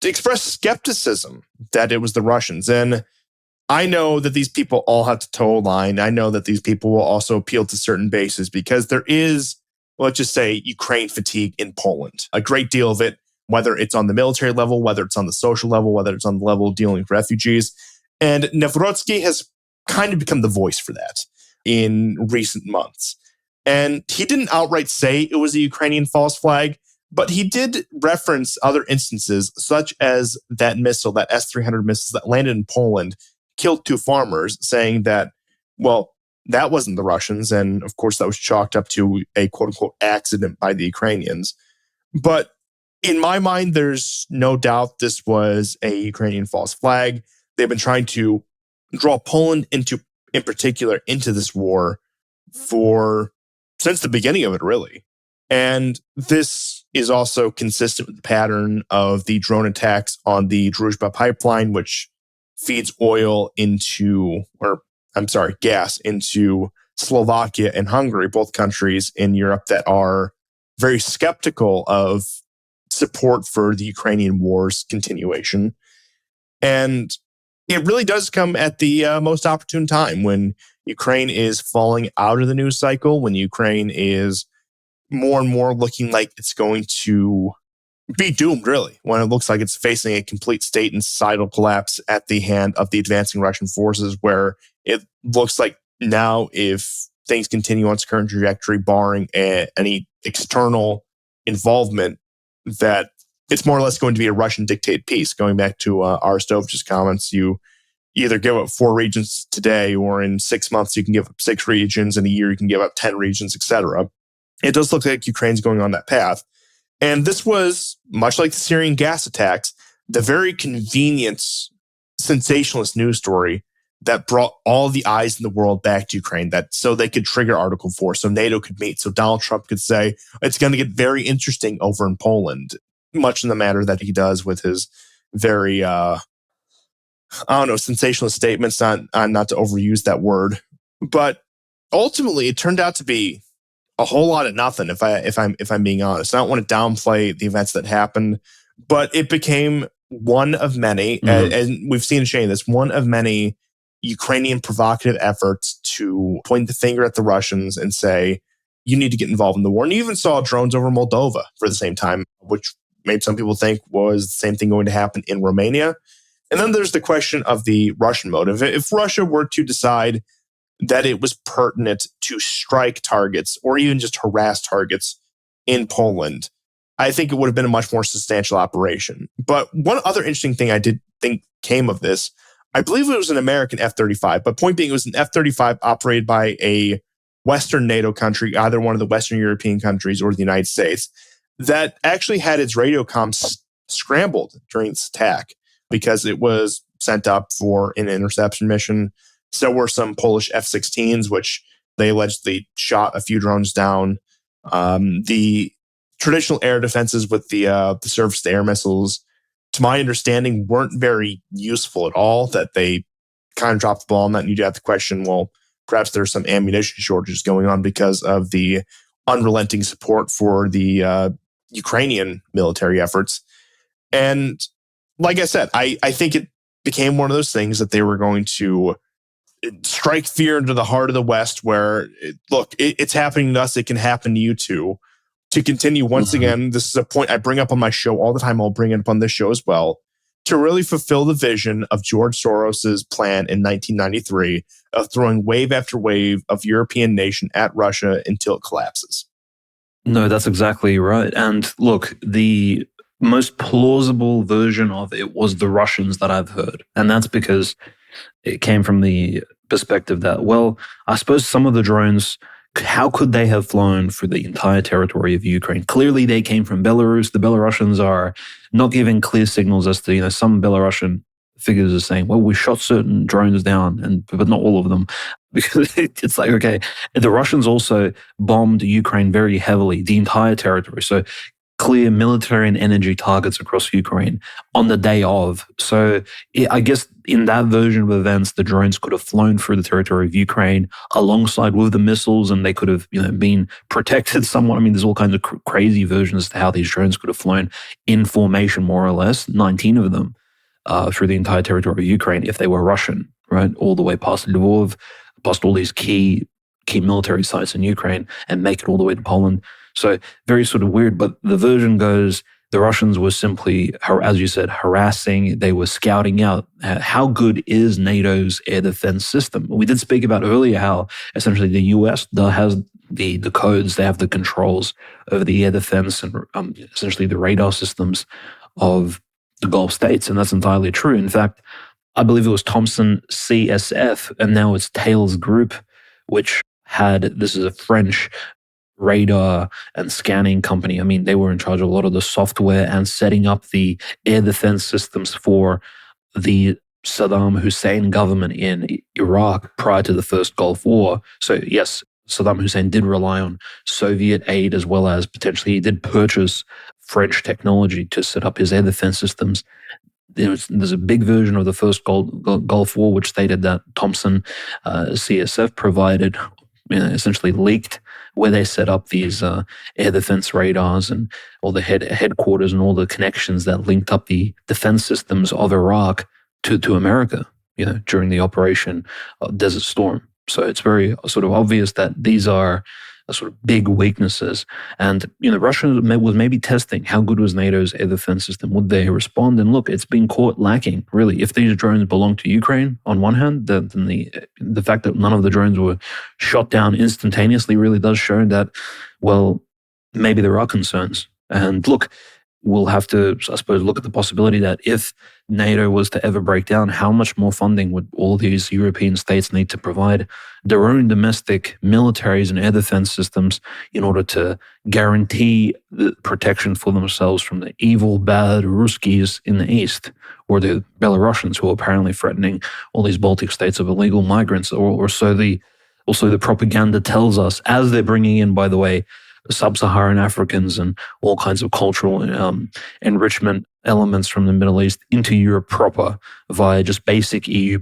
expressed skepticism that it was the Russians. And I know that these people all have to toe a line. I know that these people will also appeal to certain bases because there is, let's just say, Ukraine fatigue in Poland. A great deal of it, whether it's on the military level, whether it's on the social level, whether it's on the level of dealing with refugees. And Nawrocki has kind of become the voice for that in recent months. And he didn't outright say it was a Ukrainian false flag, but he did reference other instances, such as that missile, that S-300 missile that landed in Poland, killed 2 farmers, saying that, well, that wasn't the Russians. And of course, that was chalked up to a quote unquote accident by the Ukrainians. But in my mind, there's no doubt this was a Ukrainian false flag. They've been trying to draw Poland in particular, into this war since the beginning of it, really. And this is also consistent with the pattern of the drone attacks on the Druzhba pipeline, which feeds gas into Slovakia and Hungary, both countries in Europe that are very skeptical of support for the Ukrainian war's continuation. And it really does come at the most opportune time when Ukraine is falling out of the news cycle, when Ukraine is more and more looking like it's going to be doomed, really, when it looks like it's facing a complete state and societal collapse at the hand of the advancing Russian forces, where it looks like now, if things continue on its current trajectory, barring any external involvement, that it's more or less going to be a Russian dictated peace. Going back to Aristovic's comments, you either give up 4 regions today, or in 6 months you can give up 6 regions, in a year you can give up 10 regions, etc. It does look like Ukraine's going on that path. And this was, much like the Syrian gas attacks, the very convenient, sensationalist news story that brought all the eyes in the world back to Ukraine, that so they could trigger Article 4, so NATO could meet, so Donald Trump could say, it's going to get very interesting over in Poland, much in the manner that he does with his very, sensationalist statements, not to overuse that word. But ultimately, it turned out to be a whole lot of nothing, if I'm being honest. I don't want to downplay the events that happened, but it became one of many, and we've seen Shane this, one of many Ukrainian provocative efforts to point the finger at the Russians and say, you need to get involved in the war. And you even saw drones over Moldova for the same time, which made some people think was the same thing going to happen in Romania. And then there's the question of the Russian motive. If Russia were to decide that it was pertinent to strike targets or even just harass targets in Poland, I think it would have been a much more substantial operation. But one other interesting thing I did think came of this, I believe it was an American F-35, but point being, it was an F-35 operated by a Western NATO country, either one of the Western European countries or the United States, that actually had its radio comms scrambled during this attack because it was sent up for an interception mission. So were some Polish F-16s, which they allegedly shot a few drones down. The traditional air defenses with the surface-to-air missiles, to my understanding, weren't very useful at all, that they kind of dropped the ball on that. And you'd have to question, well, perhaps there's some ammunition shortages going on because of the unrelenting support for the Ukrainian military efforts. And like I said, I think it became one of those things that they were going to strike fear into the heart of the West, where, it's happening to us, it can happen to you too. To continue, once again, this is a point I bring up on my show all the time, I'll bring it up on this show as well, to really fulfill the vision of George Soros's plan in 1993 of throwing wave after wave of European nation at Russia until it collapses. No, that's exactly right. And look, the most plausible version of it was the Russians that I've heard. And that's because it came from the perspective that, well, I suppose some of the drones, how could they have flown through the entire territory of Ukraine? Clearly, they came from Belarus. The Belarusians are not giving clear signals as to, some Belarusian figures are saying, well, we shot certain drones down, but not all of them. Because it's like, okay, the Russians also bombed Ukraine very heavily, the entire territory. So clear military and energy targets across Ukraine on the day of. So I guess in that version of events, the drones could have flown through the territory of Ukraine alongside with the missiles, and they could have, been protected somewhat. I mean, there's all kinds of crazy versions to how these drones could have flown in formation, more or less, 19 of them through the entire territory of Ukraine if they were Russian, right? All the way past Lvov, past all these key military sites in Ukraine, and make it all the way to Poland. So very sort of weird, but the version goes, the Russians were simply, as you said, harassing. They were scouting out how good is NATO's air defense system. We did speak about earlier how essentially the US has the codes, they have the controls over the air defense and essentially the radar systems of the Gulf states, and that's entirely true. In fact, I believe it was Thomson CSF, and now it's Thales Group, which this is a French radar and scanning company. I mean, they were in charge of a lot of the software and setting up the air defense systems for the Saddam Hussein government in Iraq prior to the first Gulf War. So yes, Saddam Hussein did rely on Soviet aid, as well as potentially he did purchase French technology to set up his air defense systems. There's a big version of the first Gulf War which stated that Thomson CSF provided, essentially leaked, where they set up these air defense radars and all the headquarters and all the connections that linked up the defense systems of Iraq to America, during the Operation Desert Storm. So it's very sort of obvious that these are sort of big weaknesses. And, Russia was maybe testing how good was NATO's air defense system. Would they respond? And look, it's been caught lacking, really. If these drones belong to Ukraine, on one hand, then the fact that none of the drones were shot down instantaneously really does show that, well, maybe there are concerns. And look, we'll have to, I suppose, look at the possibility that if NATO was to ever break down, how much more funding would all these European states need to provide their own domestic militaries and air defense systems in order to guarantee the protection for themselves from the evil, bad Ruskies in the east, or the Belarusians who are apparently threatening all these Baltic states of illegal migrants, or so the propaganda tells us, as they're bringing in, by the way, sub-Saharan Africans and all kinds of cultural enrichment elements from the Middle East into Europe proper via just basic EU.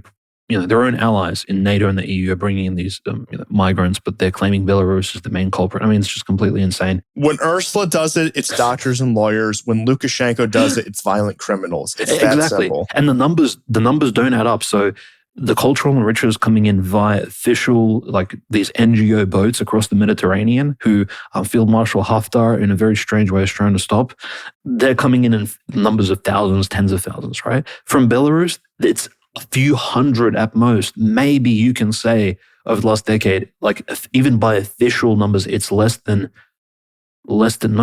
Their own allies in NATO and the EU are bringing in these migrants, but they're claiming Belarus is the main culprit. I mean, it's just completely insane. When Ursula does it, it's doctors and lawyers. When Lukashenko does it, it's violent criminals. It's that simple. And the numbers don't add up. So the cultural enrichers coming in via official, like these NGO boats across the Mediterranean, who Field Marshal Haftar, in a very strange way, is trying to stop. They're coming in numbers of thousands, tens of thousands, right? From Belarus, it's a few hundred at most. Maybe you can say over the last decade, like even by official numbers, it's not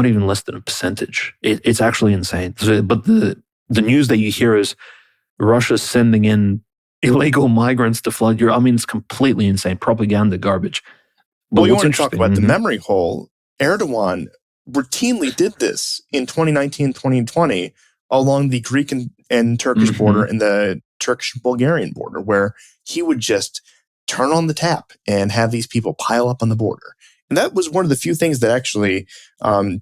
even less than a percentage. It's actually insane. But the news that you hear is Russia's sending in illegal migrants to flood Europe. I mean, it's completely insane. Propaganda garbage. But you want to talk about the memory hole. Erdogan routinely did this in 2019, 2020 along the Greek and Turkish border and the Turkish and Bulgarian border, where he would just turn on the tap and have these people pile up on the border. And that was one of the few things that actually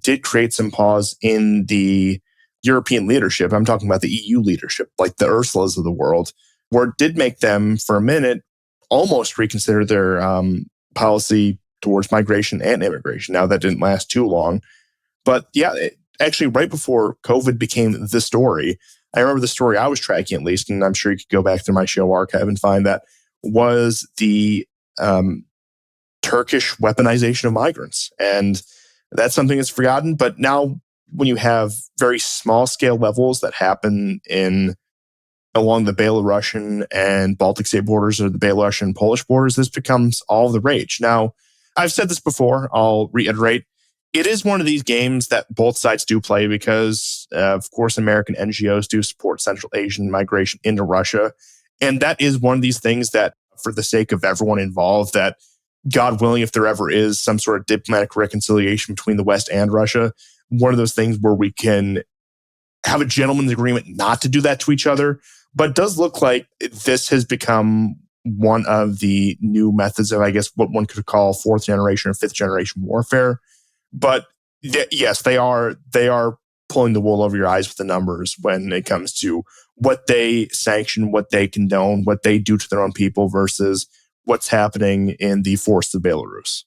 did create some pause in the European leadership. I'm talking about the EU leadership, like the Ursulas of the world, where it did make them, for a minute, almost reconsider their policy towards migration and immigration. Now, that didn't last too long. But yeah, actually, right before COVID became the story, I remember the story I was tracking, at least, and I'm sure you could go back through my show archive and find that, was the Turkish weaponization of migrants. And that's something that's forgotten. But now, when you have very small-scale levels that happen along the Belarusian and Baltic state borders, or the Belarusian and Polish borders, this becomes all the rage. Now, I've said this before, I'll reiterate, it is one of these games that both sides do play because, of course, American NGOs do support Central Asian migration into Russia. And that is one of these things that, for the sake of everyone involved, that God willing, if there ever is some sort of diplomatic reconciliation between the West and Russia, one of those things where we can have a gentleman's agreement not to do that to each other. But it does look like this has become one of the new methods of, I guess, what one could call fourth generation or fifth generation warfare. But yes, they are pulling the wool over your eyes with the numbers when it comes to what they sanction, what they condone, what they do to their own people versus what's happening in the force of Belarus.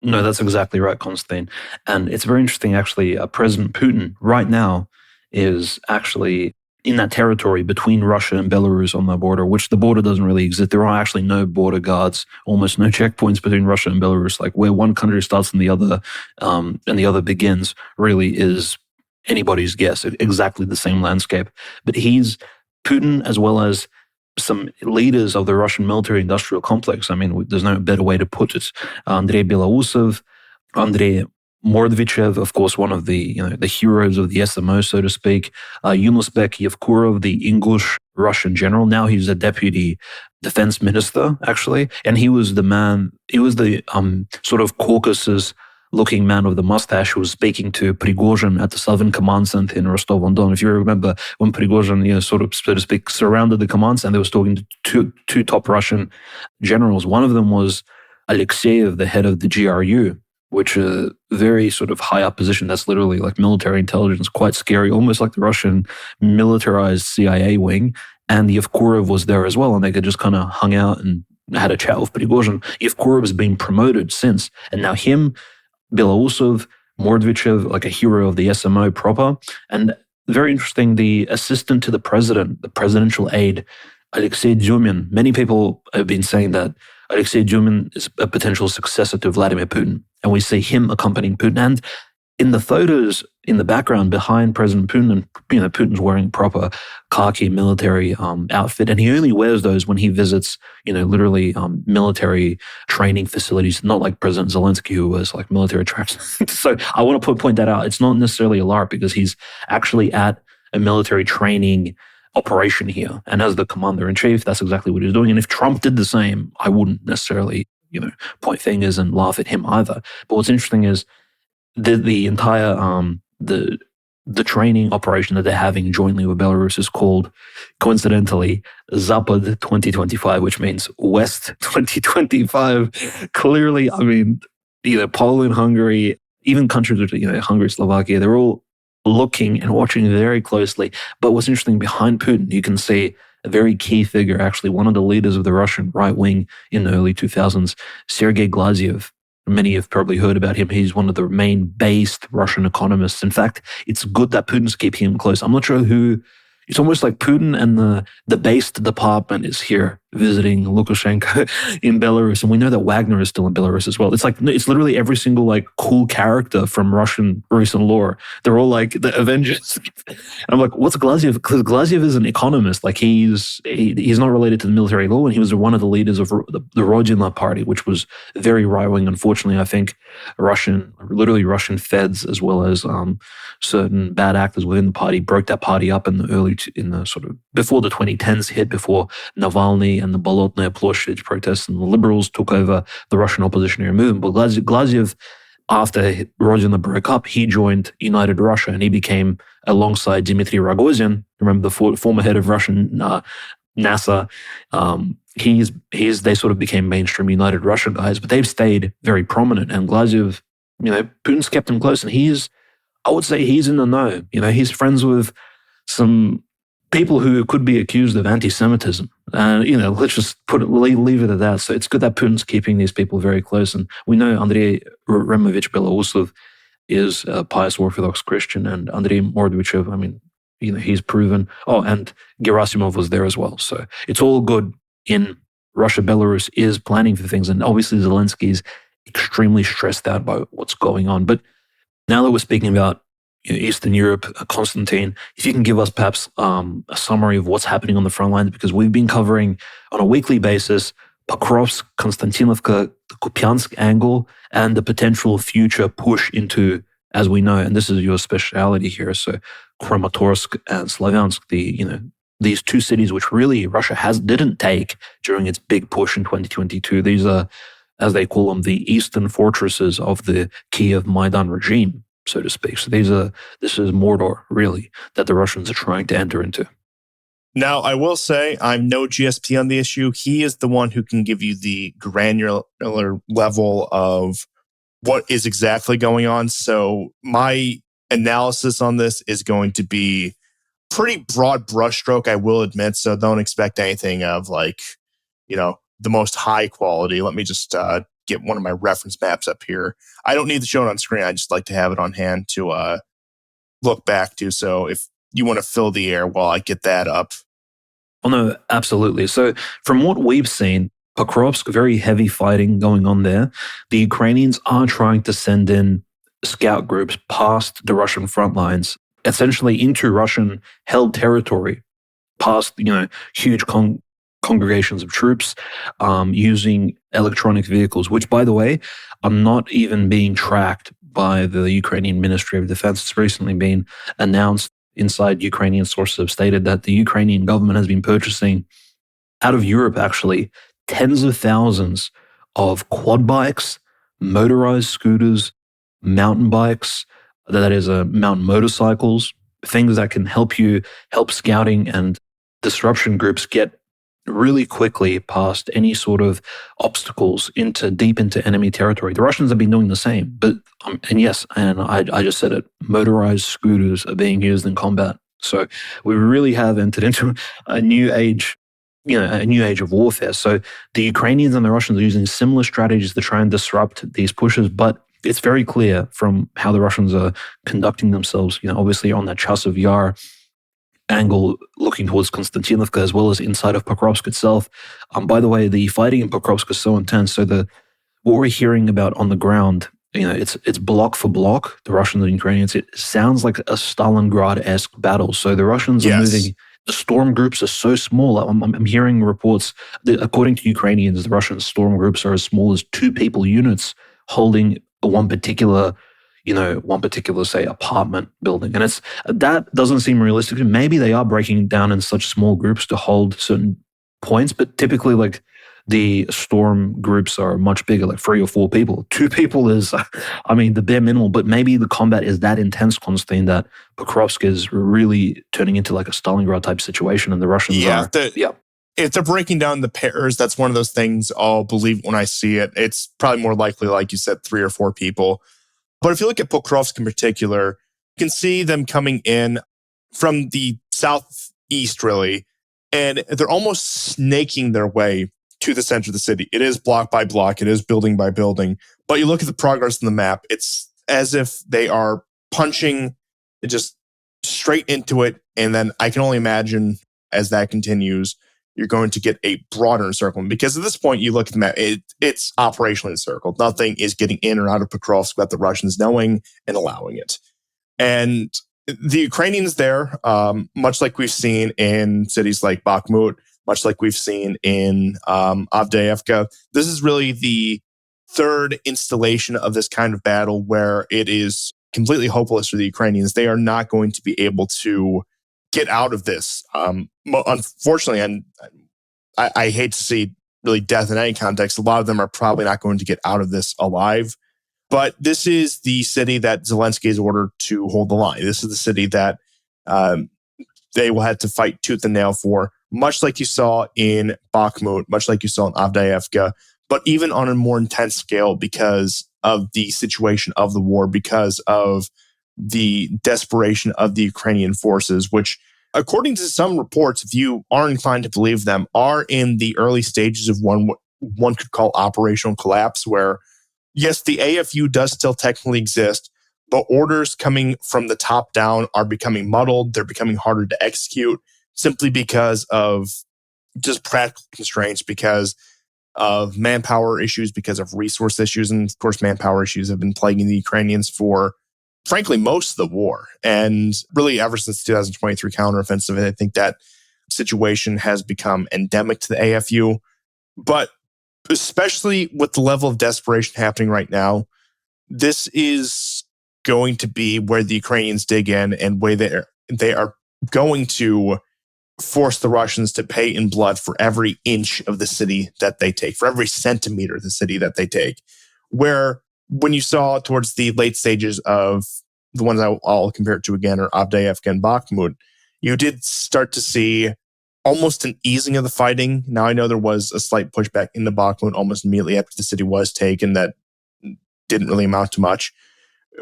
No, that's exactly right, Constantine. And it's very interesting, actually. President Putin right now is actually in that territory between Russia and Belarus on the border, which the border doesn't really exist. There are actually no border guards, almost no checkpoints between Russia and Belarus. Like where one country starts and the other begins really is anybody's guess. Exactly the same landscape. But Putin, as well as some leaders of the Russian military-industrial complex. I mean, there's no better way to put it. Andrei Belousov, Andrei Mordvichev, of course, one of the heroes of the SMO, so to speak. Yunusbek Yevkurov, the English Russian general. Now he's a deputy defense minister, actually, and he was the sort of Caucasus looking man with the mustache who was speaking to Prigozhin at the Southern Command Center in Rostov-on-Don. If you remember when Prigozhin, sort of, so to speak, surrounded the command center, they was talking to two top Russian generals. One of them was Alexeyev, the head of the GRU, which is a very sort of high up position. That's literally like military intelligence, quite scary, almost like the Russian militarized CIA wing. And Yevkurov was there as well, and they could just kind of hung out and had a chat with Prigozhin. Yevkurov has been promoted since, and now him, Belousov, Mordvichev, like a hero of the SMO proper. And very interesting, the assistant to the president, the presidential aide, Alexei Dyumin. Many people have been saying that Alexei Dyumin is a potential successor to Vladimir Putin. And we see him accompanying Putin. And in the photos in the background behind President Putin, and Putin's wearing proper khaki military outfit, and he only wears those when he visits, literally military training facilities, not like President Zelensky who wears like military tracks. So I want to point that out. It's not necessarily a LARP because he's actually at a military training operation here. And as the commander-in-chief, that's exactly what he's doing. And if Trump did the same, I wouldn't necessarily, point fingers and laugh at him either. But what's interesting is the entire the training operation that they're having jointly with Belarus is called, coincidentally, Zapad 2025, which means West 2025. Clearly, I mean, Poland, Hungary, even countries like Hungary, Slovakia, they're all looking and watching very closely. But what's interesting, behind Putin, you can see a very key figure, actually one of the leaders of the Russian right wing in the early 2000s, Sergei Glaziev. Many have probably heard about him. He's one of the main based Russian economists. In fact, it's good that Putin's keeping him close. I'm not sure who. It's almost like Putin and the based department is here visiting Lukashenko in Belarus. And we know that Wagner is still in Belarus as well. It's literally every single like cool character from Russian recent lore. They're all like the Avengers. And I'm like, what's Glaziev? Because Glaziev is an economist. Like he's not related to the military law, and he was one of the leaders of the Rodina party, which was very right-wing. Unfortunately, I think Russian feds as well as certain bad actors within the party broke that party up in the sort of before the 2010s hit, before Navalny and the Bolotnaya Ploshchad protests, and the liberals took over the Russian oppositionary movement. But Glaziev, after Rodina broke up, he joined United Russia, and he became, alongside Dmitry Rogozin, remember the former head of Russian NASA, they sort of became mainstream United Russia guys, but they've stayed very prominent. And Glaziev, Putin's kept him close, and I would say he's in the know. He's friends with some people who could be accused of anti-Semitism. And, let's just leave it at that. So it's good that Putin's keeping these people very close. And we know Andrei Removich Belousov is a pious Orthodox Christian, and Andrei Mordvichev, I mean, he's proven. Oh, and Gerasimov was there as well. So it's all good in Russia. Belarus is planning for things. And obviously Zelensky's extremely stressed out by what's going on. But now that we're speaking about Eastern Europe, Constantine, if you can give us perhaps a summary of what's happening on the front lines, because we've been covering on a weekly basis Pokrovsk, Konstantinovka, the Kupiansk angle, and the potential future push into, as we know, and this is your speciality here, so Kramatorsk and Slavyansk, these two cities which really Russia didn't take during its big push in 2022. These are, as they call them, the eastern fortresses of the Kiev Maidan regime, so to speak. So this is Mordor, really, that the Russians are trying to enter into. Now, I will say I'm no GSP on the issue. He is the one who can give you the granular level of what is exactly going on. So my analysis on this is going to be pretty broad brushstroke, I will admit. So don't expect anything of like, the most high quality. Let me just get one of my reference maps up here. I don't need to show it on screen. I just like to have it on hand to look back to. So if you want to fill the air while I get that up. Oh, no, absolutely. So from what we've seen, Pokrovsk, very heavy fighting going on there. The Ukrainians are trying to send in scout groups past the Russian front lines, essentially into Russian-held territory, past huge congregations of troops, using electronic vehicles, which, by the way, are not even being tracked by the Ukrainian Ministry of Defense. It's recently been announced. Inside Ukrainian sources have stated that the Ukrainian government has been purchasing, out of Europe actually, tens of thousands of quad bikes, motorized scooters, mountain bikes, that is, mountain motorcycles, things that can help scouting and disruption groups get really quickly past any sort of obstacles deep into enemy territory. The Russians have been doing the same, but I just said it, motorized scooters are being used in combat. So we really have entered into a new age, a new age of warfare. So the Ukrainians and the Russians are using similar strategies to try and disrupt these pushes, but it's very clear from how the Russians are conducting themselves, obviously on that Chasiv Yar angle looking towards Konstantinovka as well as inside of Pokrovsk itself. By the way, the fighting in Pokrovsk is so intense. So what we're hearing about on the ground, it's block for block, the Russians and Ukrainians. It sounds like a Stalingrad-esque battle. So the Russians are moving. The storm groups are so small. I'm hearing reports that according to Ukrainians, the Russian storm groups are as small as 2-people units holding one particular, say, apartment building. And that doesn't seem realistic. Maybe they are breaking down in such small groups to hold certain points, but typically like the storm groups are much bigger, like 3 or 4 people. 2 people is, the bare minimal, but maybe the combat is that intense, Konstantin, that Pokrovsk is really turning into like a Stalingrad type situation and the Russians If they're breaking down the pairs, that's one of those things I'll believe when I see it. It's probably more likely, like you said, 3 or 4 people. But if you look at Pokrovsk in particular, you can see them coming in from the southeast, really, and they're almost snaking their way to the center of the city. It is block by block. It is building by building. But you look at the progress on the map, it's as if they are punching just straight into it. And then I can only imagine as that continues, you're going to get a broader encirclement. Because at this point, you look at the map, it's operationally encircled. Nothing is getting in or out of Pokrovsk without the Russians knowing and allowing it. And the Ukrainians there, much like we've seen in cities like Bakhmut, much like we've seen in Avdiivka, this is really the third installation of this kind of battle where it is completely hopeless for the Ukrainians. They are not going to be able to get out of this. Unfortunately, and I hate to see really death in any context, a lot of them are probably not going to get out of this alive. But this is the city that Zelensky has ordered to hold the line. This is the city that they will have to fight tooth and nail for, much like you saw in Bakhmut, much like you saw in Avdiivka, but even on a more intense scale because of the situation of the war, because of the desperation of the Ukrainian forces, which, according to some reports, if you are inclined to believe them, are in the early stages of one could call operational collapse, where, yes, the AFU does still technically exist, but orders coming from the top down are becoming muddled. They're becoming harder to execute simply because of just practical constraints, because of manpower issues, because of resource issues. And of course, manpower issues have been plaguing the Ukrainians for, frankly, most of the war. And really ever since the 2023 counteroffensive, I think that situation has become endemic to the AFU. But especially with the level of desperation happening right now, this is going to be where the Ukrainians dig in and where they are going to force the Russians to pay in blood for every inch of the city that they take, for every centimeter of the city that they take. Where when you saw towards the late stages of the ones I'll compare it to again are Avdiivka and Bakhmut, you did start to see almost an easing of the fighting. Now, I know there was a slight pushback into Bakhmut almost immediately after the city was taken that didn't really amount to much.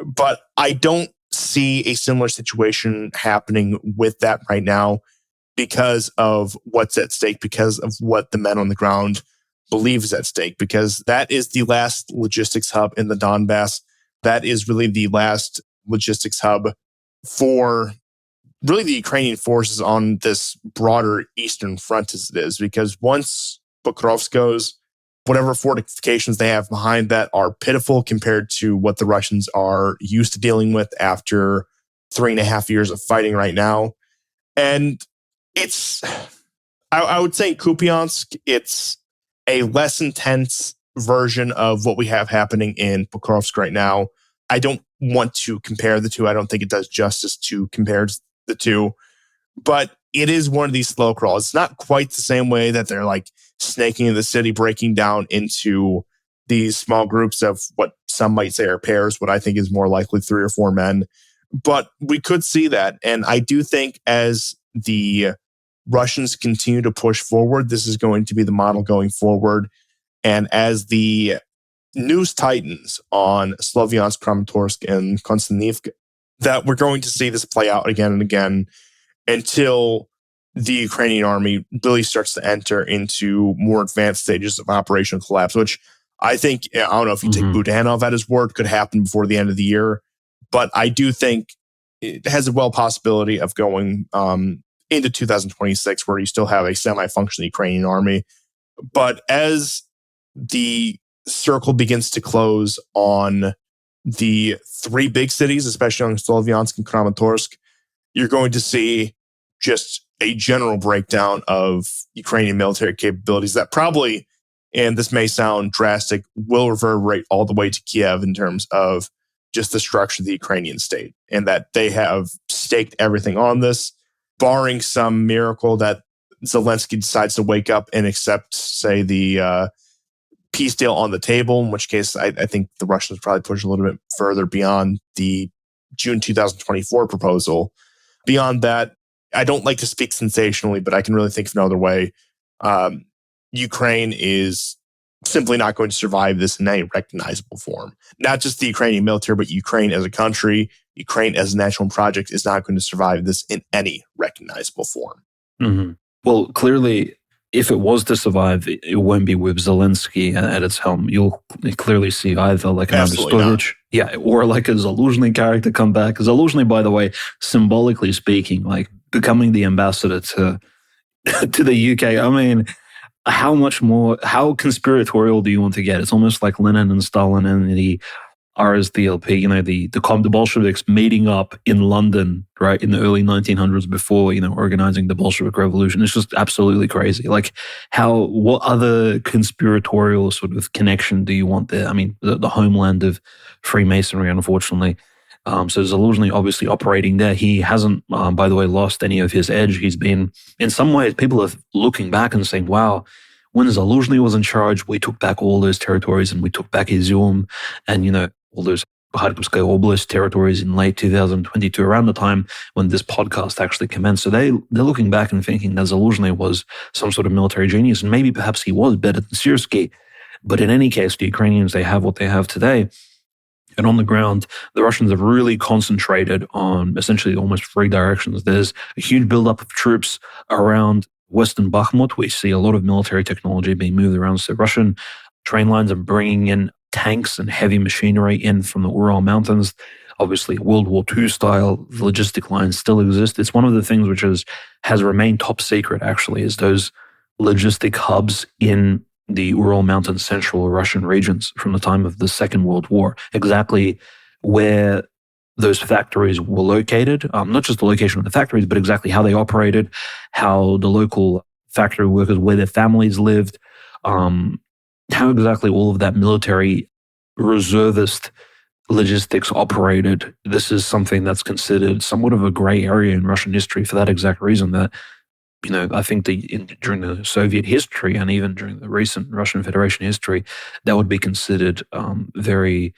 But I don't see a similar situation happening with that right now because of what's at stake, because of what the men on the ground believe is at stake, because that is the last logistics hub in the Donbass. That is really the last logistics hub for really the Ukrainian forces on this broader Eastern front as it is, because once Pokrovsk goes, whatever fortifications they have behind that are pitiful compared to what the Russians are used to dealing with after 3.5 years of fighting right now. And it's, I would say Kupiansk, it's a less intense version of what we have happening in Pokrovsk right now. I don't want to compare the two. I don't think it does justice to compare the two, but it is one of these slow crawls. It's not quite the same way that they're like snaking in the city, breaking down into these small groups of what some might say are pairs, what I think is more likely 3 or 4 men. But we could see that. And I do think as the Russians continue to push forward, this is going to be the model going forward. And as the news tightens on Sloviansk, Kramatorsk, and Konstantinivka, that we're going to see this play out again and again until the Ukrainian army really starts to enter into more advanced stages of operational collapse, which I think, I don't know if you take Budanov at his word, could happen before the end of the year. But I do think it has a well possibility of going into 2026, where you still have a semi-functional Ukrainian army. But as the circle begins to close on the 3 big cities, especially on Sloviansk and Kramatorsk, you're going to see just a general breakdown of Ukrainian military capabilities that probably, and this may sound drastic, will reverberate all the way to Kiev in terms of just the structure of the Ukrainian state, and that they have staked everything on this, barring some miracle that Zelensky decides to wake up and accept, say, the peace deal on the table, in which case I think the Russians probably push a little bit further beyond the June 2024 proposal. Beyond that, I don't like to speak sensationally, but I can really think of no other way. Ukraine is simply not going to survive this in any recognizable form. Not just the Ukrainian military, but Ukraine as a country, Ukraine as a national project is not going to survive this in any recognizable form. Mm-hmm. Well, clearly, if it was to survive, it won't be with Zelensky at its helm. You'll clearly see either like an Arestowitch, or like a Zaluzhny character come back. Zaluzhny, by the way, symbolically speaking, like becoming the ambassador to the UK. I mean, how conspiratorial do you want to get? It's almost like Lenin and Stalin and the RSDLP, the Bolsheviks meeting up in London, right, in the early 1900s before, organizing the Bolshevik Revolution. It's just absolutely crazy. Like, what other conspiratorial sort of connection do you want there? I mean, the homeland of Freemasonry, unfortunately. So Zaluzhny obviously operating there. He hasn't, by the way, lost any of his edge. He's been, in some ways, people are looking back and saying, wow, when Zaluzhny was in charge, we took back all those territories and we took back Izium and, all those Kharkivskaya Oblast territories in late 2022, around the time when this podcast actually commenced. So they're looking back and thinking that Zaluzhny was some sort of military genius, and maybe perhaps he was better than Syrskyi. But in any case, the Ukrainians, they have what they have today. And on the ground, the Russians have really concentrated on essentially almost 3 directions. There's a huge buildup of troops around Western Bakhmut. We see a lot of military technology being moved around. So Russian train lines are bringing in tanks and heavy machinery in from the Ural Mountains. Obviously, World War II style logistic lines still exist. It's one of the things which has remained top secret, actually, is those logistic hubs in the Ural Mountain central Russian regions from the time of the Second World War. Exactly where those factories were located, not just the location of the factories, but exactly how they operated, how the local factory workers, where their families lived, how exactly all of that military reservist logistics operated. This is something that's considered somewhat of a gray area in Russian history for that exact reason that, I think during the Soviet history and even during the recent Russian Federation history, that would be considered very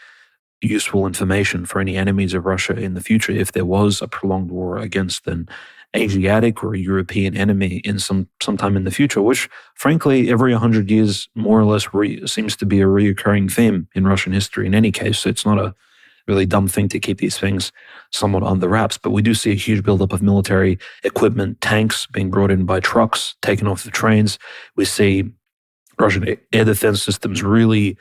useful information for any enemies of Russia in the future if there was a prolonged war against them. Asiatic or a European enemy in sometime in the future, which frankly, every 100 years, more or less, seems to be a reoccurring theme in Russian history in any case. So it's not a really dumb thing to keep these things somewhat under wraps. But we do see a huge buildup of military equipment, tanks being brought in by trucks, taken off the trains. We see Russian air defense systems really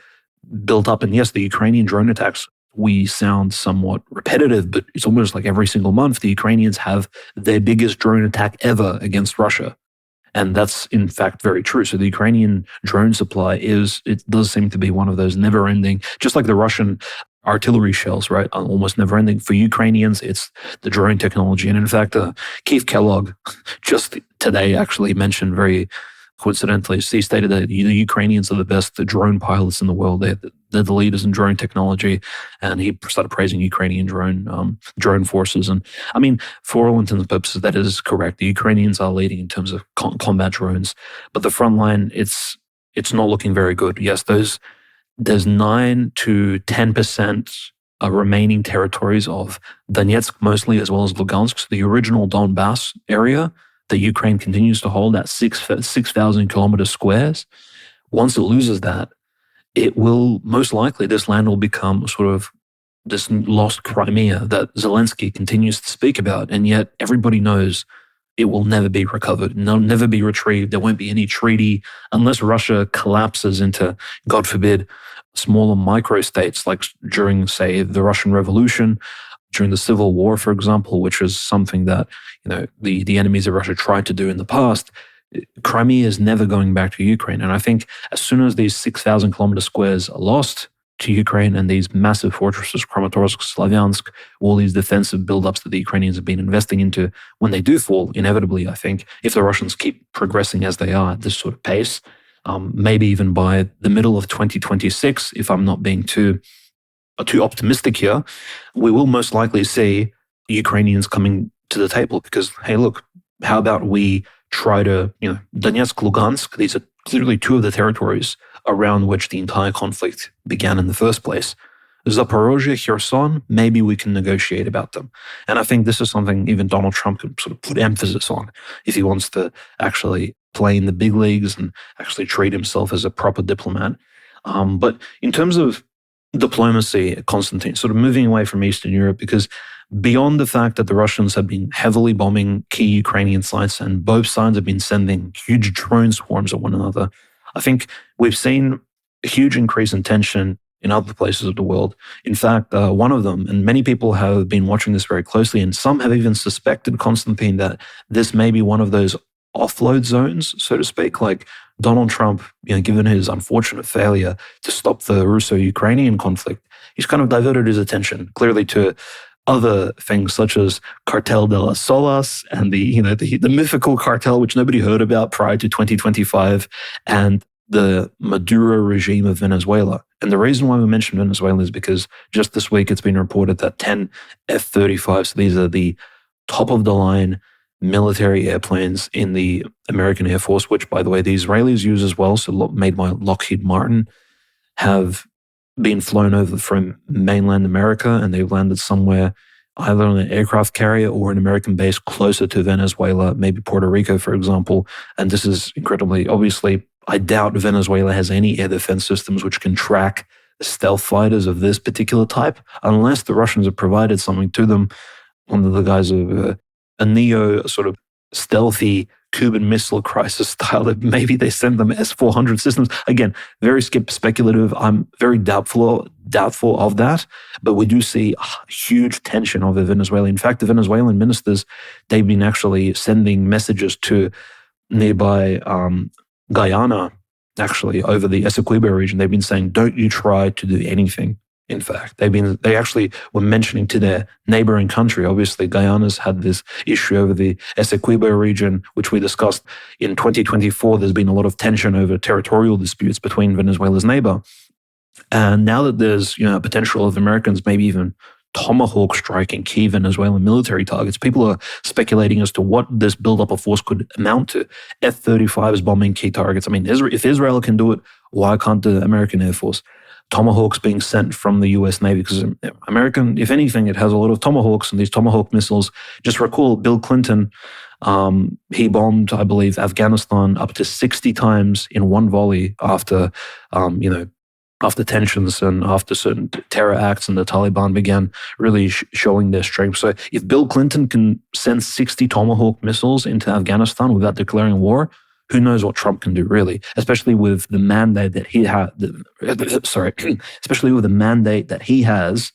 built up. And yes, the Ukrainian drone attacks, we sound somewhat repetitive, but it's almost like every single month the Ukrainians have their biggest drone attack ever against Russia. And that's in fact very true. So the Ukrainian drone supply it does seem to be one of those never ending, just like the Russian artillery shells, right? Almost never ending. For Ukrainians, it's the drone technology. And in fact, Keith Kellogg just today actually mentioned very coincidentally, he stated that the Ukrainians are the best drone pilots in the world. They're the leaders in drone technology, and he started praising Ukrainian drone forces. And I mean, for all intents and purposes, that is correct. The Ukrainians are leading in terms of combat drones, but the front line, it's not looking very good. Yes, there's 9 to 10% remaining territories of Donetsk, mostly, as well as Lugansk, so the original Donbass area that Ukraine continues to hold, that 6,000 kilometer squares. Once it loses that, it will most likely, this land will become sort of this lost Crimea that Zelensky continues to speak about. And yet everybody knows it will never be recovered. It'll never be retrieved. There won't be any treaty unless Russia collapses into, God forbid, smaller microstates like during, say, the Russian Revolution, during the Civil War, for example, which is something that the enemies of Russia tried to do in the past. Crimea is never going back to Ukraine. And I think as soon as these 6,000 kilometer squares are lost to Ukraine and these massive fortresses, Kramatorsk, Slavyansk, all these defensive buildups that the Ukrainians have been investing into, when they do fall, inevitably, I think, if the Russians keep progressing as they are at this sort of pace, maybe even by the middle of 2026, if I'm not being too optimistic here, we will most likely see Ukrainians coming to the table because, hey, look, how about we try to, Donetsk, Lugansk, these are clearly two of the territories around which the entire conflict began in the first place. Zaporozhye, Kherson, maybe we can negotiate about them. And I think this is something even Donald Trump could sort of put emphasis on if he wants to actually play in the big leagues and actually treat himself as a proper diplomat. But in terms of diplomacy, Constantine, sort of moving away from Eastern Europe, because beyond the fact that the Russians have been heavily bombing key Ukrainian sites and both sides have been sending huge drone swarms at one another, I think we've seen a huge increase in tension in other places of the world. In fact, one of them, and many people have been watching this very closely, and some have even suspected, Constantine, that this may be one of those offload zones, so to speak, like Donald Trump, given his unfortunate failure to stop the Russo-Ukrainian conflict, he's kind of diverted his attention clearly to other things such as Cartel de las Solas and the mythical cartel which nobody heard about prior to 2025 and the Maduro regime of Venezuela. And the reason why we mention Venezuela is because just this week it's been reported that 10 F-35s, so these are the top-of-the-line military airplanes in the American Air Force, which, by the way, the Israelis use as well, so made by Lockheed Martin, have been flown over from mainland America, and they've landed somewhere either on an aircraft carrier or an American base closer to Venezuela, maybe Puerto Rico, for example. And this is incredibly, obviously, I doubt Venezuela has any air defense systems which can track stealth fighters of this particular type, unless the Russians have provided something to them under the guise of a neo sort of stealthy Cuban Missile Crisis style that maybe they send them S-400 systems. Again, very speculative. I'm very doubtful of that, but we do see huge tension over Venezuela. In fact, the Venezuelan ministers, they've been actually sending messages to nearby Guyana, actually, over the Essequibo region. They've been saying, don't you try to do anything. In fact, they actually were mentioning to their neighboring country. Obviously, Guyana's had this issue over the Essequibo region, which we discussed in 2024. There's been a lot of tension over territorial disputes between Venezuela's neighbor. And now that there's a potential of Americans maybe even tomahawk striking key Venezuelan military targets, people are speculating as to what this buildup of force could amount to. F-35s bombing key targets. I mean, if Israel can do it, why can't the American Air Force? Tomahawks being sent from the US Navy, because American, if anything, it has a lot of Tomahawks, and these Tomahawk missiles. Just recall Bill Clinton, he bombed, I believe, Afghanistan up to 60 times in one volley after, after tensions and after certain terror acts and the Taliban began really showing their strength. So if Bill Clinton can send 60 Tomahawk missiles into Afghanistan without declaring war, who knows what Trump can do, really, especially with the mandate that he had, especially with the mandate that he has,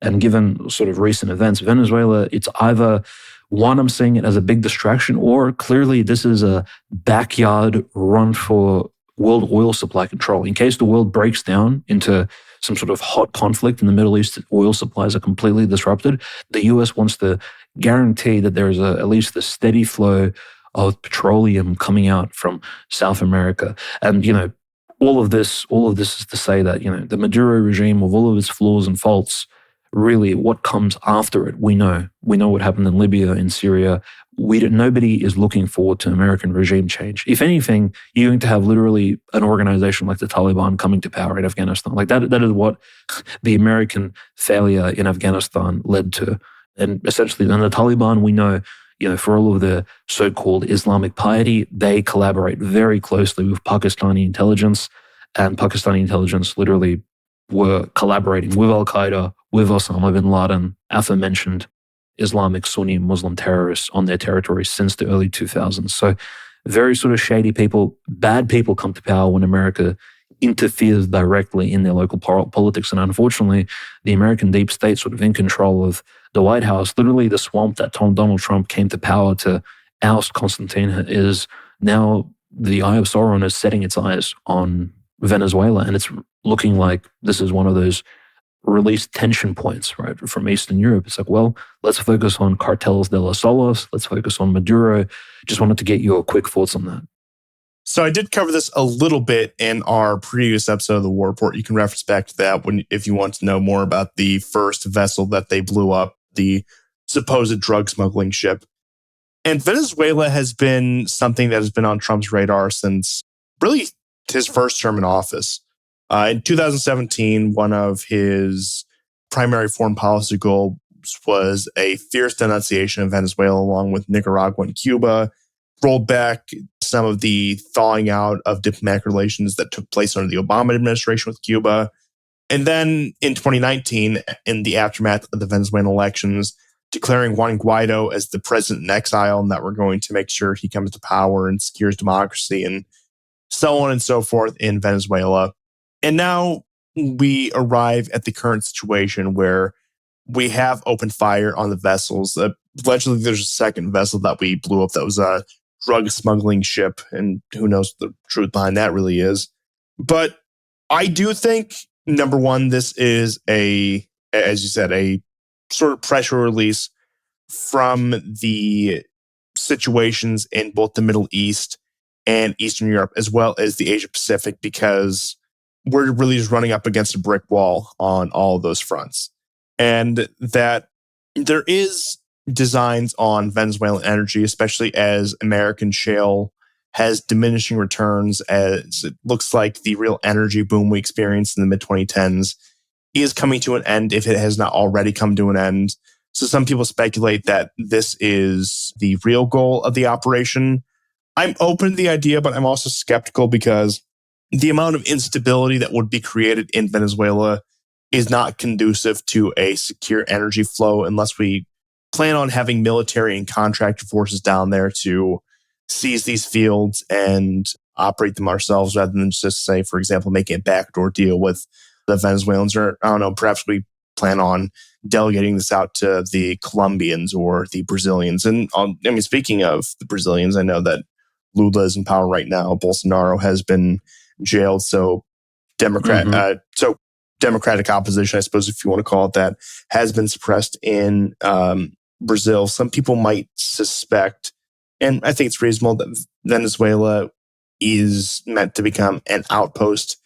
and given sort of recent events, Venezuela, it's either, one, I'm seeing it as a big distraction, or clearly this is a backyard run for world oil supply control. In case the world breaks down into some sort of hot conflict in the Middle East, oil supplies are completely disrupted, the US wants to guarantee that there's at least a steady flow of petroleum coming out from South America. And, all of this is to say that, the Maduro regime, with all of its flaws and faults, really what comes after it, we know. We know what happened in Libya, in Syria. Nobody is looking forward to American regime change. If anything, you're going to have literally an organization like the Taliban coming to power in Afghanistan. Like that is what the American failure in Afghanistan led to. And essentially, and the Taliban, we know, for all of the so-called Islamic piety, they collaborate very closely with Pakistani intelligence, and Pakistani intelligence literally were collaborating with Al-Qaeda, with Osama bin Laden, aforementioned Islamic Sunni Muslim terrorists on their territory since the early 2000s. So very sort of shady people, bad people come to power when America interferes directly in their local politics. And unfortunately, the American deep state sort of in control of the White House, literally the swamp that Donald Trump came to power to oust Constantine, is now the Eye of Sauron is setting its eyes on Venezuela. And it's looking like this is one of those released tension points, right, from Eastern Europe. It's like, well, let's focus on cartels de los solos. Let's focus on Maduro. Just wanted to get your quick thoughts on that. So I did cover this a little bit in our previous episode of the War Report. You can reference back to that if you want to know more about the first vessel that they blew up, the supposed drug smuggling ship. And Venezuela has been something that has been on Trump's radar since really his first term in office. In 2017, one of his primary foreign policy goals was a fierce denunciation of Venezuela, along with Nicaragua and Cuba, rolled back some of the thawing out of diplomatic relations that took place under the Obama administration with Cuba. And then in 2019, in the aftermath of the Venezuelan elections, declaring Juan Guaido as the president in exile, and that we're going to make sure he comes to power and secures democracy and so on and so forth in Venezuela. And now we arrive at the current situation where we have opened fire on the vessels. Allegedly, there's a second vessel that we blew up that was a drug smuggling ship, and who knows what the truth behind that really is. But I do think, number one, this is as you said, a sort of pressure release from the situations in both the Middle East and Eastern Europe, as well as the Asia Pacific, because we're really just running up against a brick wall on all of those fronts. And that there is designs on Venezuelan energy, especially as American shale has diminishing returns, as it looks like the real energy boom we experienced in the mid-2010s is coming to an end, if it has not already come to an end. So some people speculate that this is the real goal of the operation. I'm open to the idea, but I'm also skeptical because the amount of instability that would be created in Venezuela is not conducive to a secure energy flow unless we plan on having military and contractor forces down there to seize these fields and operate them ourselves, rather than just, say, for example, making a backdoor deal with the Venezuelans. Or, I don't know, perhaps we plan on delegating this out to the Colombians or the Brazilians. And speaking of the Brazilians, I know that Lula is in power right now. Bolsonaro has been jailed. So democratic opposition, I suppose, if you want to call it that, has been suppressed in Brazil. Some people might suspect, and I think it's reasonable, that Venezuela is meant to become an outpost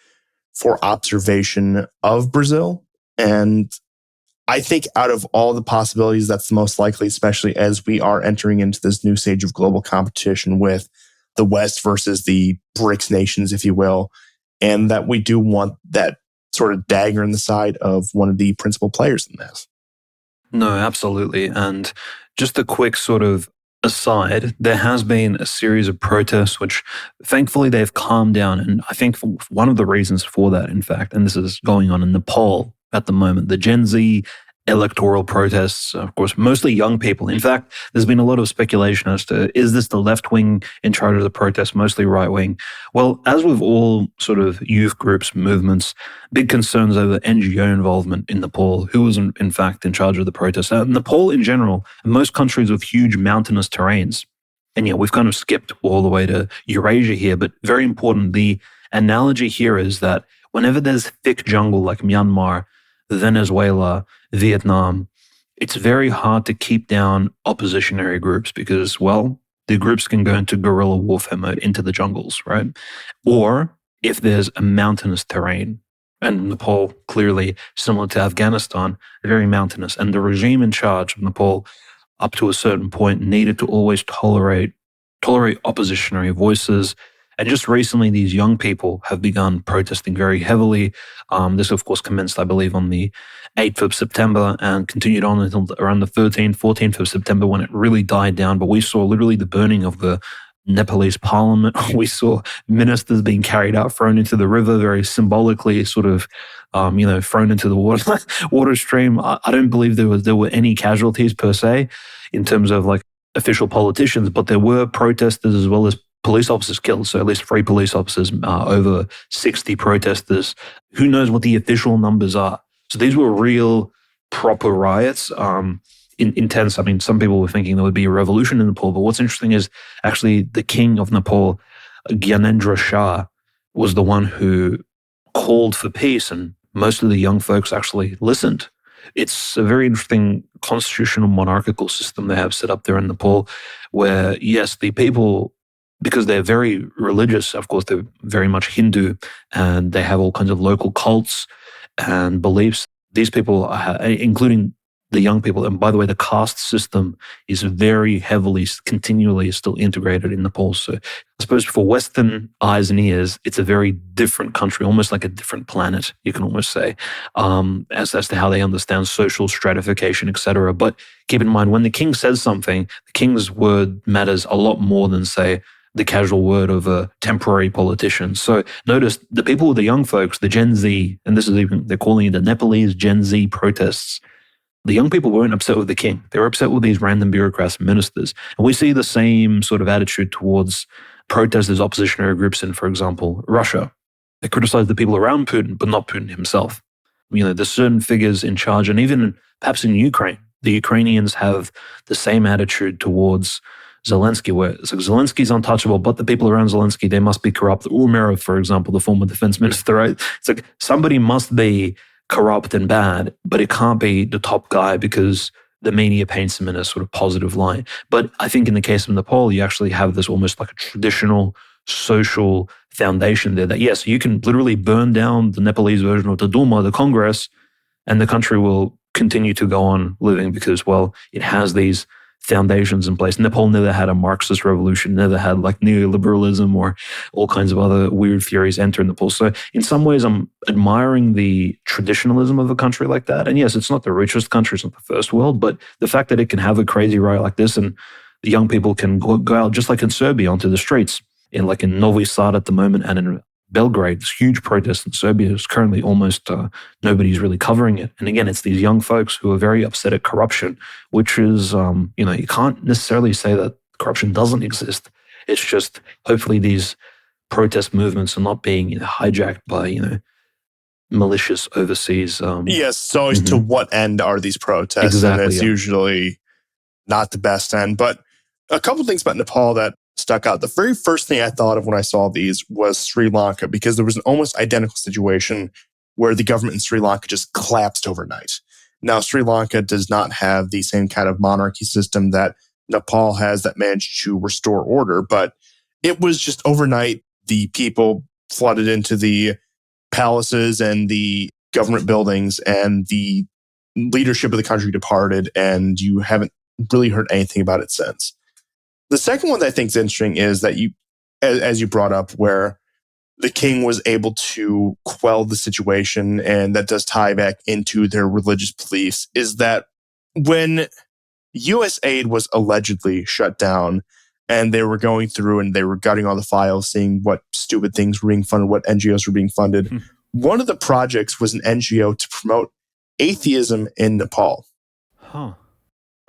for observation of Brazil. And I think out of all the possibilities, that's the most likely, especially as we are entering into this new stage of global competition with the West versus the BRICS nations, if you will, and that we do want that sort of dagger in the side of one of the principal players in this. No, absolutely. And just a quick sort of aside, there has been a series of protests, which thankfully they've calmed down. And I think one of the reasons for that, in fact, and this is going on in Nepal at the moment, the Gen Z electoral protests, of course, mostly young people. In fact, there's been a lot of speculation as to, is this the left wing in charge of the protests, mostly right wing? Well, as with all sort of youth groups, movements, big concerns over NGO involvement in Nepal, who was in fact in charge of the protests. Nepal in general, and most countries with huge mountainous terrains. And yeah, we've kind of skipped all the way to Eurasia here, but very important, the analogy here is that whenever there's thick jungle like Myanmar, Venezuela, Vietnam, it's very hard to keep down oppositionary groups because, well, the groups can go into guerrilla warfare mode into the jungles, right? Or if there's a mountainous terrain, and Nepal, clearly similar to Afghanistan, very mountainous, and the regime in charge of Nepal, up to a certain point, needed to always tolerate oppositionary voices. And just recently, these young people have begun protesting very heavily. This, of course, commenced, I believe, on the 8th of September and continued on until around the 13th, 14th of September when it really died down. But we saw literally the burning of the Nepalese parliament. We saw ministers being carried out, thrown into the river, very symbolically sort of, thrown into the water stream. I don't believe there were any casualties per se in terms of like official politicians, but there were protesters as well as police officers killed. So at least 3 police officers, over 60 protesters. Who knows what the official numbers are? So these were real, proper riots. Intense. I mean, some people were thinking there would be a revolution in Nepal, but what's interesting is actually the king of Nepal, Gyanendra Shah, was the one who called for peace, and most of the young folks actually listened. It's a very interesting constitutional monarchical system they have set up there in Nepal, where, yes, the people, because they're very religious, of course, they're very much Hindu, and they have all kinds of local cults and beliefs. These people, including the young people, and by the way, the caste system is very heavily, continually still integrated in Nepal. So I suppose for Western eyes and ears, it's a very different country, almost like a different planet, you can almost say, as to how they understand social stratification, etc. But keep in mind, when the king says something, the king's word matters a lot more than, say, the casual word of a temporary politician. So notice the people, the young folks, the Gen Z, and this is even, they're calling it the Nepalese Gen Z protests. The young people weren't upset with the king. They were upset with these random bureaucrats and ministers. And we see the same sort of attitude towards protesters, oppositionary groups in, for example, Russia. They criticize the people around Putin, but not Putin himself. There's certain figures in charge, and even perhaps in Ukraine, the Ukrainians have the same attitude towards Zelensky, where it's like Zelensky's untouchable, but the people around Zelensky, they must be corrupt. Umerov, for example, the former defense minister, right? It's like somebody must be corrupt and bad, but it can't be the top guy because the media paints him in a sort of positive light. But I think in the case of Nepal, you actually have this almost like a traditional social foundation there that, yes, you can literally burn down the Nepalese version of the Duma, the Congress, and the country will continue to go on living because, well, it has these foundations in place. Nepal never had a Marxist revolution, never had like neoliberalism or all kinds of other weird theories enter Nepal. So in some ways, I'm admiring the traditionalism of a country like that. And yes, it's not the richest country, it's not the first world, but the fact that it can have a crazy riot like this and the young people can go out just like in Serbia onto the streets, in Novi Sad at the moment and in Belgrade, this huge protest in Serbia is currently almost nobody's really covering it. And again, it's these young folks who are very upset at corruption, which is, you can't necessarily say that corruption doesn't exist. It's just hopefully these protest movements are not being hijacked by, malicious overseas. Yes, so as to what end are these protests? Exactly, and it's usually not the best end. But a couple things about Nepal that stuck out. The very first thing I thought of when I saw these was Sri Lanka, because there was an almost identical situation where the government in Sri Lanka just collapsed overnight. Now, Sri Lanka does not have the same kind of monarchy system that Nepal has that managed to restore order, but it was just overnight. The people flooded into the palaces and the government buildings, and the leadership of the country departed, and you haven't really heard anything about it since. The second one that I think is interesting is that as you brought up, where the king was able to quell the situation, and that does tie back into their religious beliefs, is that when U.S. aid was allegedly shut down and they were going through and they were gutting all the files, seeing what stupid things were being funded, what NGOs were being funded, one of the projects was an NGO to promote atheism in Nepal.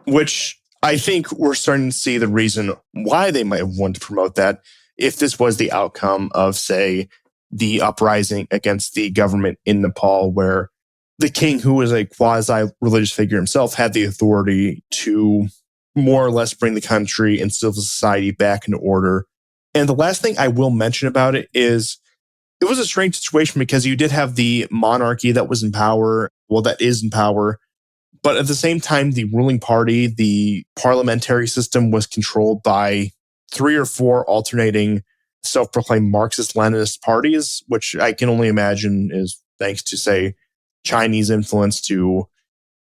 Which I think we're starting to see the reason why they might have wanted to promote that if this was the outcome of, say, the uprising against the government in Nepal, where the king, who was a quasi-religious figure himself, had the authority to more or less bring the country and civil society back into order. And the last thing I will mention about it is it was a strange situation because you did have the monarchy that was in power, that is in power, but at the same time, the ruling party, the parliamentary system, was controlled by 3 or 4 alternating self-proclaimed Marxist-Leninist parties, which I can only imagine is thanks to, say, Chinese influence, to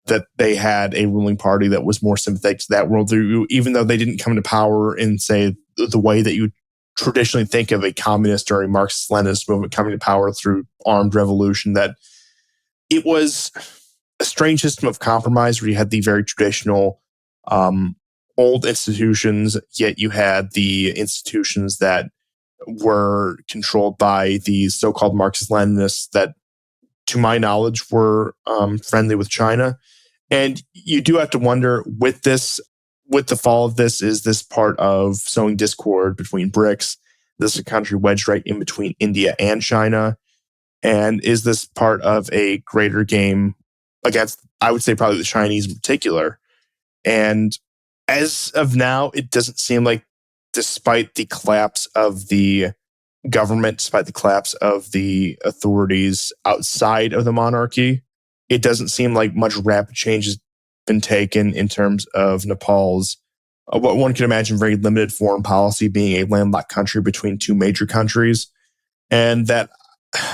that they had a ruling party that was more sympathetic to that worldview, even though they didn't come to power in, say, the way that you traditionally think of a communist or a Marxist-Leninist movement coming to power through armed revolution. That it was a strange system of compromise where you had the very traditional old institutions, yet you had the institutions that were controlled by the so-called Marxist-Leninists that, to my knowledge, were friendly with China. And you do have to wonder, with the fall of this, is this part of sowing discord between BRICS? This is a country wedged right in between India and China. And is this part of a greater game against, I would say, probably the Chinese in particular? And as of now, it doesn't seem like, despite the collapse of the government, despite the collapse of the authorities outside of the monarchy, it doesn't seem like much rapid change has been taken in terms of Nepal's, what one can imagine, very limited foreign policy, being a landlocked country between 2 major countries. And that,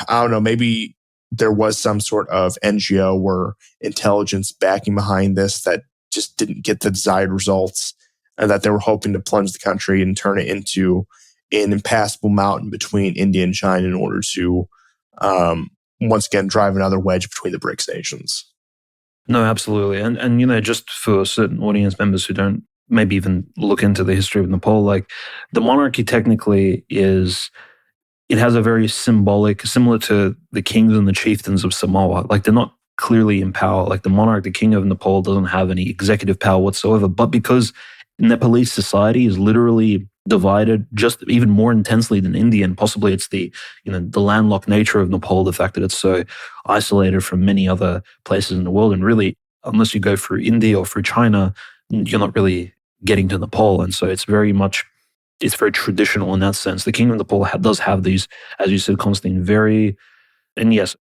I don't know, maybe there was some sort of NGO or intelligence backing behind this that just didn't get the desired results, and that they were hoping to plunge the country and turn it into an impassable mountain between India and China in order to, once again, drive another wedge between the BRICS nations. No, absolutely. And just for certain audience members who don't maybe even look into the history of Nepal, like, the monarchy technically it has a very similar to the kings and the chieftains of Samoa. Like, they're not clearly in power. Like, the monarch, the king of Nepal, doesn't have any executive power whatsoever. But because Nepalese society is literally divided just even more intensely than India, and possibly it's the landlocked nature of Nepal, the fact that it's so isolated from many other places in the world, and really, unless you go through India or through China, you're not really getting to Nepal. And so it's very traditional in that sense. The Kingdom of Nepal does have these, as you said, Constantine, very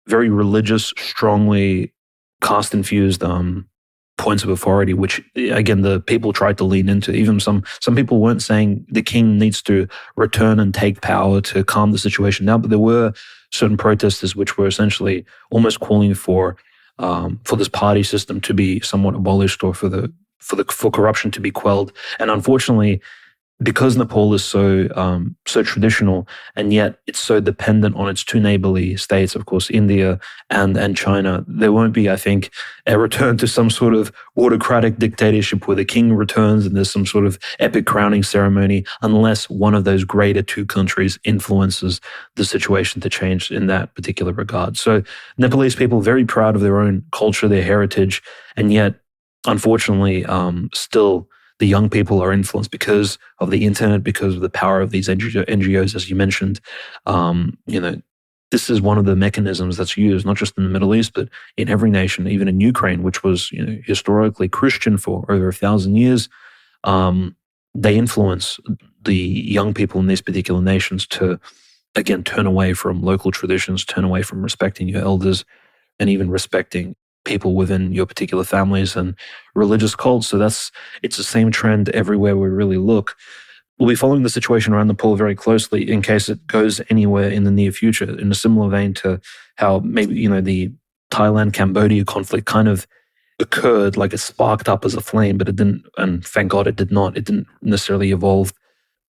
religious, strongly caste-infused points of authority, which, again, the people tried to lean into. Even some people weren't saying the king needs to return and take power to calm the situation down, but there were certain protesters which were essentially almost calling for this party system to be somewhat abolished, or for corruption to be quelled. And unfortunately, because Nepal is so traditional, and yet it's so dependent on its 2 neighborly states, of course, India and China, there won't be, I think, a return to some sort of autocratic dictatorship where the king returns and there's some sort of epic crowning ceremony, unless one of those greater 2 countries influences the situation to change in that particular regard. So Nepalese people, very proud of their own culture, their heritage, and yet, unfortunately, still, the young people are influenced because of the internet, because of the power of these NGOs, as you mentioned. This is one of the mechanisms that's used, not just in the Middle East, but in every nation, even in Ukraine, which was historically Christian for over 1,000 years. They influence the young people in these particular nations to, again, turn away from local traditions, turn away from respecting your elders, and even respecting people within your particular families and religious cults. So it's the same trend everywhere we really look. We'll be following the situation around Nepal very closely in case it goes anywhere in the near future, in a similar vein to how maybe, the Thailand-Cambodia conflict kind of occurred, like it sparked up as a flame, but it didn't, and thank God it did not. It didn't necessarily evolve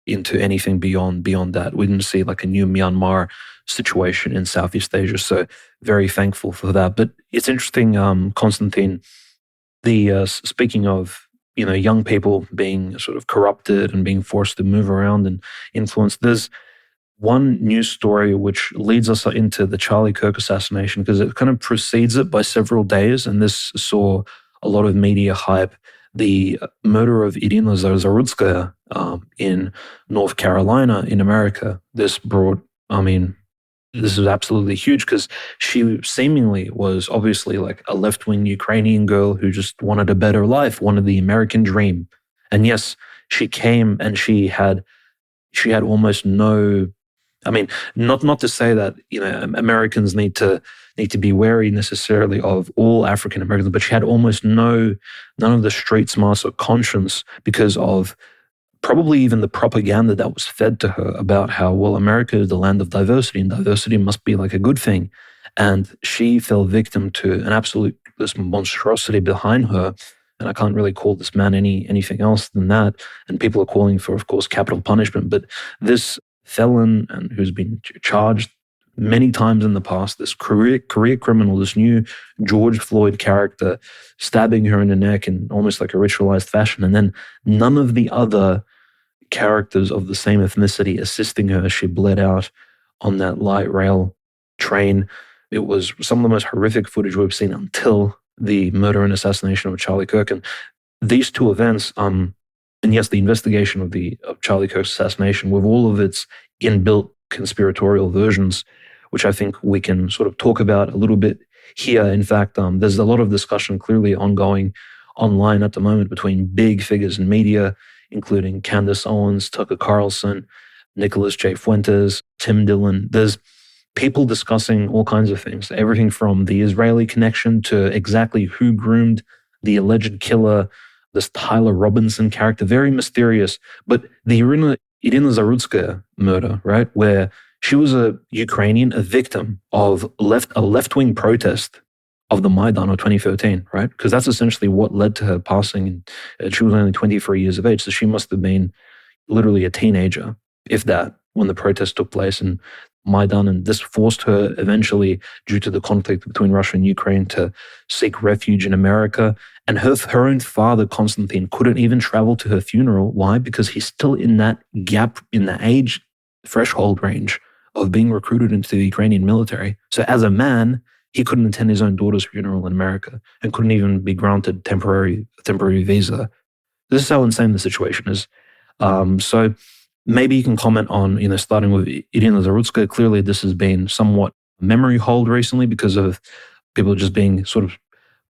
into anything beyond that. We didn't see like a new Myanmar situation in Southeast Asia. So very thankful for that. But it's interesting, Constantine, speaking of, young people being sort of corrupted and being forced to move around and influence, there's one news story which leads us into the Charlie Kirk assassination, because it kind of precedes it by several days, and this saw a lot of media hype. The murder of Irina Zarutskaya in North Carolina in America. This is absolutely huge, because she seemingly was obviously like a left-wing Ukrainian girl who just wanted a better life, wanted the American dream. And yes, she came and she had almost no, not to say that, Americans need to be wary necessarily of all African Americans, but she had almost none of the street smarts or conscience, because of probably even the propaganda that was fed to her about how, well, America is the land of diversity and diversity must be like a good thing. And she fell victim to this monstrosity behind her. And I can't really call this man anything else than that. And people are calling for, of course, capital punishment. But this felon, and who's been charged many times in the past, this career criminal, this new George Floyd character, stabbing her in the neck in almost like a ritualized fashion. And then none of the other characters of the same ethnicity assisting her as she bled out on that light rail train. It was some of the most horrific footage we've seen until the murder and assassination of Charlie Kirk. And these two events, and yes, the investigation of Charlie Kirk's assassination with all of its inbuilt conspiratorial versions, which I think we can sort of talk about a little bit here. In fact, there's a lot of discussion clearly ongoing online at the moment between big figures in media, including Candace Owens, Tucker Carlson, Nicholas J. Fuentes, Tim Dillon. There's people discussing all kinds of things, everything from the Israeli connection to exactly who groomed the alleged killer, this Tyler Robinson character, very mysterious. But the Irina Zarutskaya murder, right, where she was a Ukrainian, a victim of a left-wing protest of the Maidan of 2013, right? Because that's essentially what led to her passing. And she was only 23 years of age, so she must have been literally a teenager, if that, when the protest took place in Maidan. And this forced her eventually, due to the conflict between Russia and Ukraine, to seek refuge in America. And her own father, Constantine, couldn't even travel to her funeral. Why? Because he's still in that gap, in the age threshold range of being recruited into the Ukrainian military. So as a man, he couldn't attend his own daughter's funeral in America and couldn't even be granted temporary visa. This is how insane the situation is. So maybe you can comment on, starting with Irina Zarutskaya. Clearly, this has been somewhat memory hold recently because of people just being sort of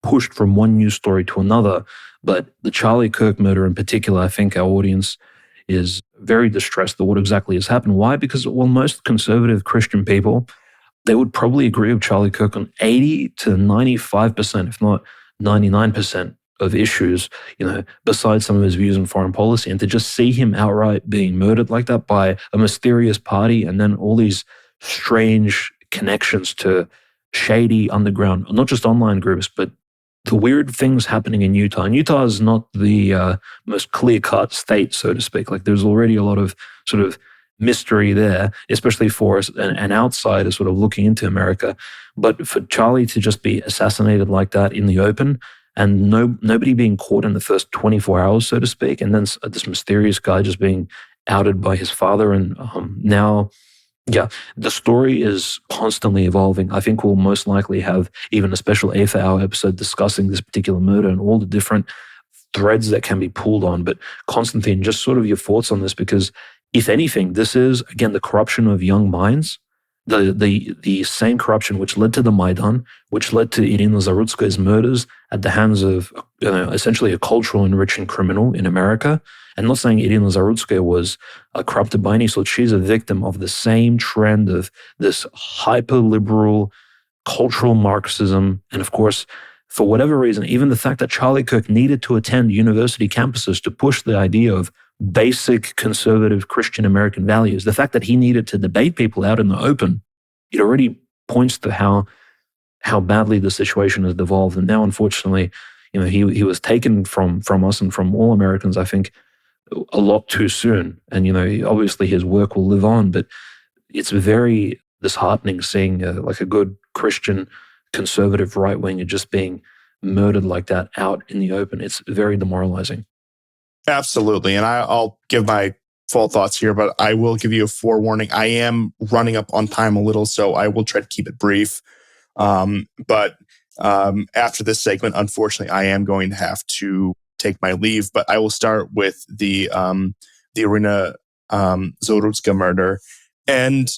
pushed from one news story to another. But the Charlie Kirk murder in particular, I think our audience is very distressed at what exactly has happened. Why? Because, well, most conservative Christian people, they would probably agree with Charlie Kirk on 80 to 95%, if not 99% of issues, besides some of his views on foreign policy. And to just see him outright being murdered like that by a mysterious party, and then all these strange connections to shady underground, not just online groups, but the weird things happening in Utah. And Utah is not the most clear-cut state, so to speak. Like, there's already a lot of sort of mystery there, especially for an outsider sort of looking into America. But for Charlie to just be assassinated like that in the open, and nobody being caught in the first 24 hours, so to speak, and then this mysterious guy just being outed by his father, and now, yeah, the story is constantly evolving. I think we'll most likely have even a special 8th hour episode discussing this particular murder and all the different threads that can be pulled on. But Constantine, just sort of your thoughts on this, because if anything, this is, again, the corruption of young minds, the same corruption which led to the Maidan, which led to Irina Zarutskaya's murders at the hands of essentially a cultural enriching criminal in America. And not saying Irina Zarutskaya was corrupted by any sort. She's a victim of the same trend of this hyper-liberal cultural Marxism. And of course, for whatever reason, even the fact that Charlie Kirk needed to attend university campuses to push the idea of basic conservative Christian American values, the fact that he needed to debate people out in the open, it already points to how badly the situation has devolved. And now, unfortunately, he was taken from us and from all Americans, I think, a lot too soon. And, obviously his work will live on, but it's very disheartening seeing like a good Christian conservative right winger just being murdered like that out in the open. It's very demoralizing. Absolutely. And I'll give my full thoughts here, but I will give you a forewarning. I am running up on time a little, so I will try to keep it brief. But after this segment, unfortunately, I am going to have to take my leave. But I will start with the Irina Zorutska murder. And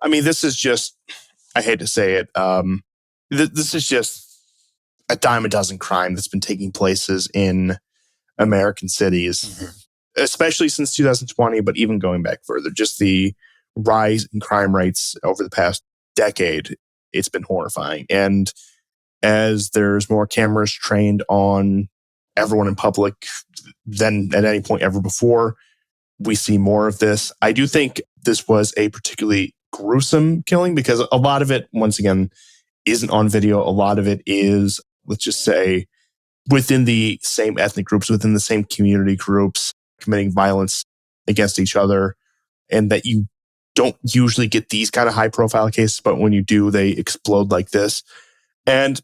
I mean, this is just, I hate to say it, this is just a dime a dozen crime that's been taking places in American cities, especially since 2020, but even going back further, just the rise in crime rates over the past decade, it's been horrifying. And as there's more cameras trained on everyone in public than at any point ever before, we see more of this. I do think this was a particularly gruesome killing because a lot of it, once again, isn't on video. A lot of it is, let's just say, within the same ethnic groups, within the same community groups, committing violence against each other, and that you don't usually get these kind of high profile cases, but when you do, they explode like this. And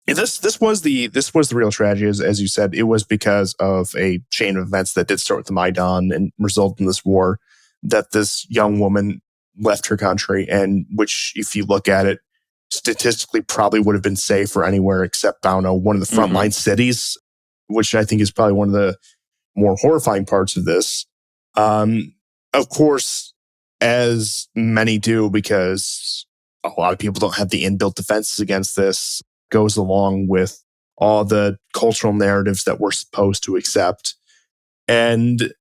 this was the real tragedy, as you said. It was because of a chain of events that did start with the Maidan and result in this war, that this young woman left her country, and which, if you look at it, statistically probably would have been safe for anywhere except, I don't know, one of the frontline cities, which I think is probably one of the more horrifying parts of this. Of course, as many do, because a lot of people don't have the inbuilt defenses against this, goes along with all the cultural narratives that we're supposed to accept, and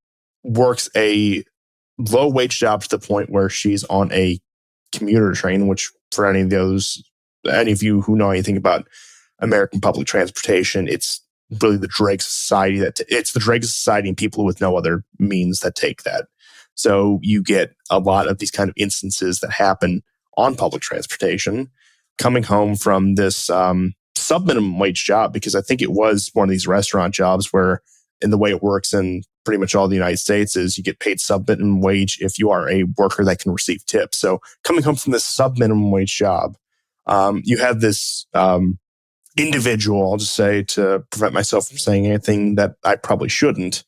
works a low-wage job to the point where she's on a commuter train, which for any of you who know anything about American public transportation, it's really the dregs of society it's the dregs of society and people with no other means that take that. So you get a lot of these kind of instances that happen on public transportation, coming home from this sub-minimum wage job, because I think it was one of these restaurant jobs where, in the way it works in pretty much all the United States, is you get paid sub-minimum wage if you are a worker that can receive tips. So coming home from this sub-minimum wage job, you have this individual, I'll just say, to prevent myself from saying anything that I probably shouldn't,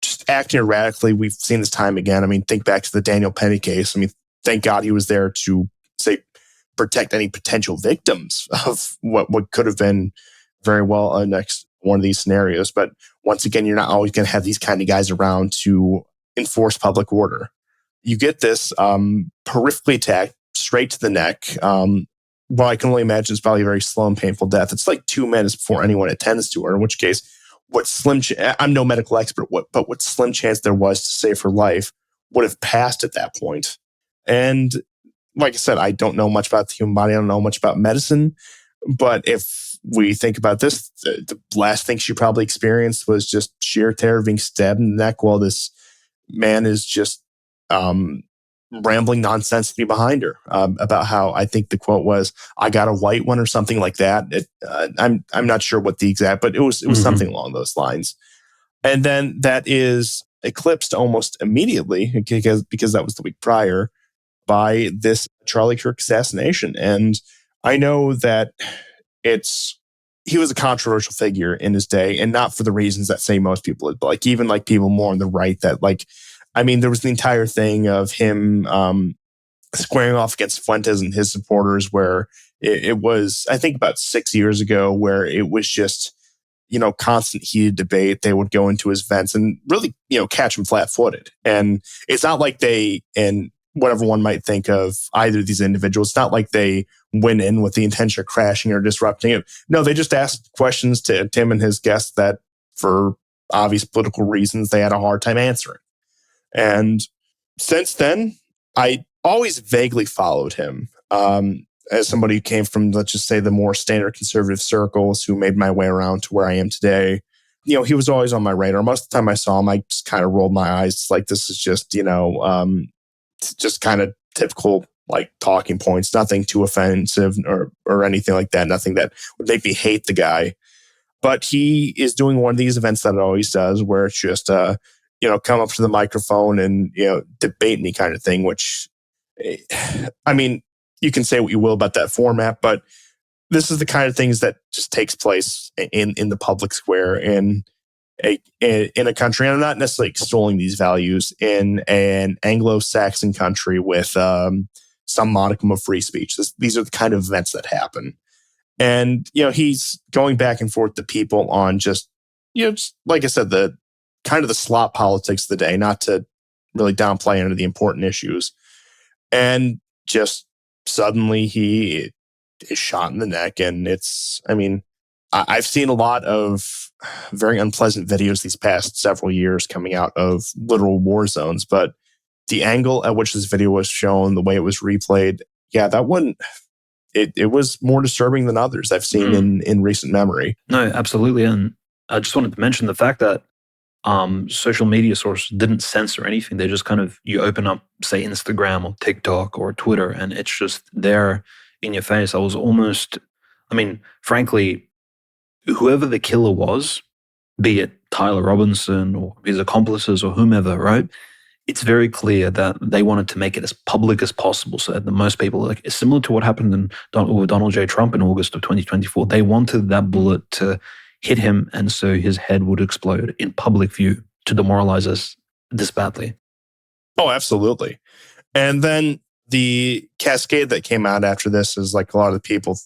just acting erratically. We've seen this time again. I mean, think back to the Daniel Penny case. I mean, thank God he was there to, say, protect any potential victims of what could have been very well a next one of these scenarios. But once again, you're not always going to have these kind of guys around to enforce public order. You get this horrifically attacked straight to the neck. Well, I can only imagine it's probably a very slow and painful death. It's like 2 minutes before anyone attends to her, in which case, I'm no medical expert, but what slim chance there was to save her life would have passed at that point. And like I said, I don't know much about the human body. I don't know much about medicine. But if we think about this, the last thing she probably experienced was just sheer terror of being stabbed in the neck while this man is just rambling nonsensely behind her about how, I think the quote was, "I got a white one," or something like that. I'm not sure what the exact, but it was something along those lines. And then that is eclipsed almost immediately, because that was the week prior, by this Charlie Kirk assassination. And I know that he was a controversial figure in his day, and not for the reasons that say most people would, but like even like people more on the right that there was the entire thing of him squaring off against Fuentes and his supporters, where it was, I think, about 6 years ago, where it was just, constant heated debate. They would go into his events and really, catch him flat-footed. And it's not like and whatever one might think of either of these individuals, it's not like they went in with the intention of crashing or disrupting it. No, they just asked questions to Tim and his guests that, for obvious political reasons, they had a hard time answering. And since then, I always vaguely followed him as somebody who came from, let's just say, the more standard conservative circles, who made my way around to where I am today. He was always on my radar. Most of the time I saw him, I just kind of rolled my eyes. It's like, this is just, just kind of typical talking points, nothing too offensive or anything like that, nothing that would make me hate the guy. But he is doing one of these events that it always does, where it's just come up to the microphone and, debate me kind of thing, which, I mean, you can say what you will about that format, but this is the kind of things that just takes place in the public square in a country. And I'm not necessarily extolling these values in an Anglo-Saxon country with some modicum of free speech. These are the kind of events that happen. And, he's going back and forth to people on just like I said, the kind of the slop politics of the day, not to really downplay any of the important issues. And just suddenly he is shot in the neck. And I've seen a lot of very unpleasant videos these past several years coming out of literal war zones, but the angle at which this video was shown, the way it was replayed, that one, it was more disturbing than others I've seen in recent memory. No, absolutely. And I just wanted to mention the fact that social media sources didn't censor anything. They just you open up, say, Instagram or TikTok or Twitter, and it's just there in your face. I was almost, frankly, whoever the killer was, be it Tyler Robinson or his accomplices or whomever, right? It's very clear that they wanted to make it as public as possible so that the most people, similar to what happened with Donald J. Trump in August of 2024, they wanted that bullet to hit him, and so his head would explode in public view to demoralize us this badly. Oh, absolutely. And then the cascade that came out after this is like a lot of the people,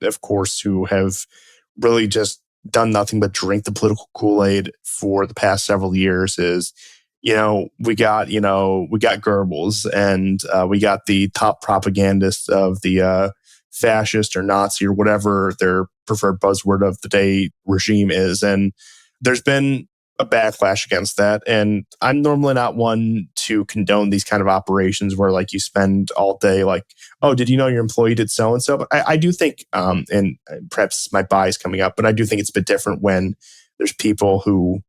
of course, who have really just done nothing but drink the political Kool-Aid for the past several years is, we got Goebbels, and we got the top propagandist of the fascist or Nazi or whatever their preferred buzzword of the day regime is. And there's been a backlash against that. And I'm normally not one to condone these kind of operations where you spend all day oh, did you know your employee did so-and-so? But I do think, and perhaps my bias coming up, but I do think it's a bit different when there's people who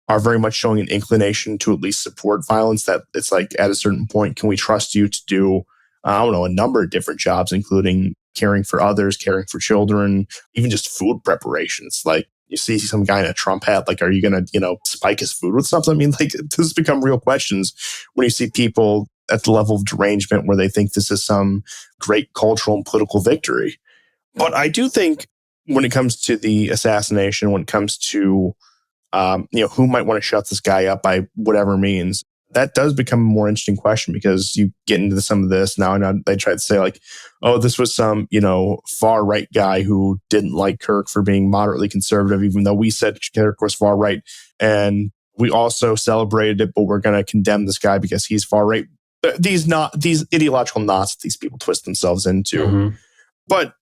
are very much showing an inclination to at least support violence, that it's at a certain point, can we trust you to do, a number of different jobs, including caring for others, caring for children, even just food preparations. You see some guy in a Trump hat, are you going to, spike his food with something? This has become real questions when you see people at the level of derangement where they think this is some great cultural and political victory. But I do think when it comes to the assassination, when it comes to, who might want to shut this guy up by whatever means, that does become a more interesting question, because you get into some of this now and they try to say oh, this was some, far right guy who didn't like Kirk for being moderately conservative, even though we said Kirk was far right. And we also celebrated it, but we're going to condemn this guy because he's far right. These ideological knots that these people twist themselves into. Mm-hmm. But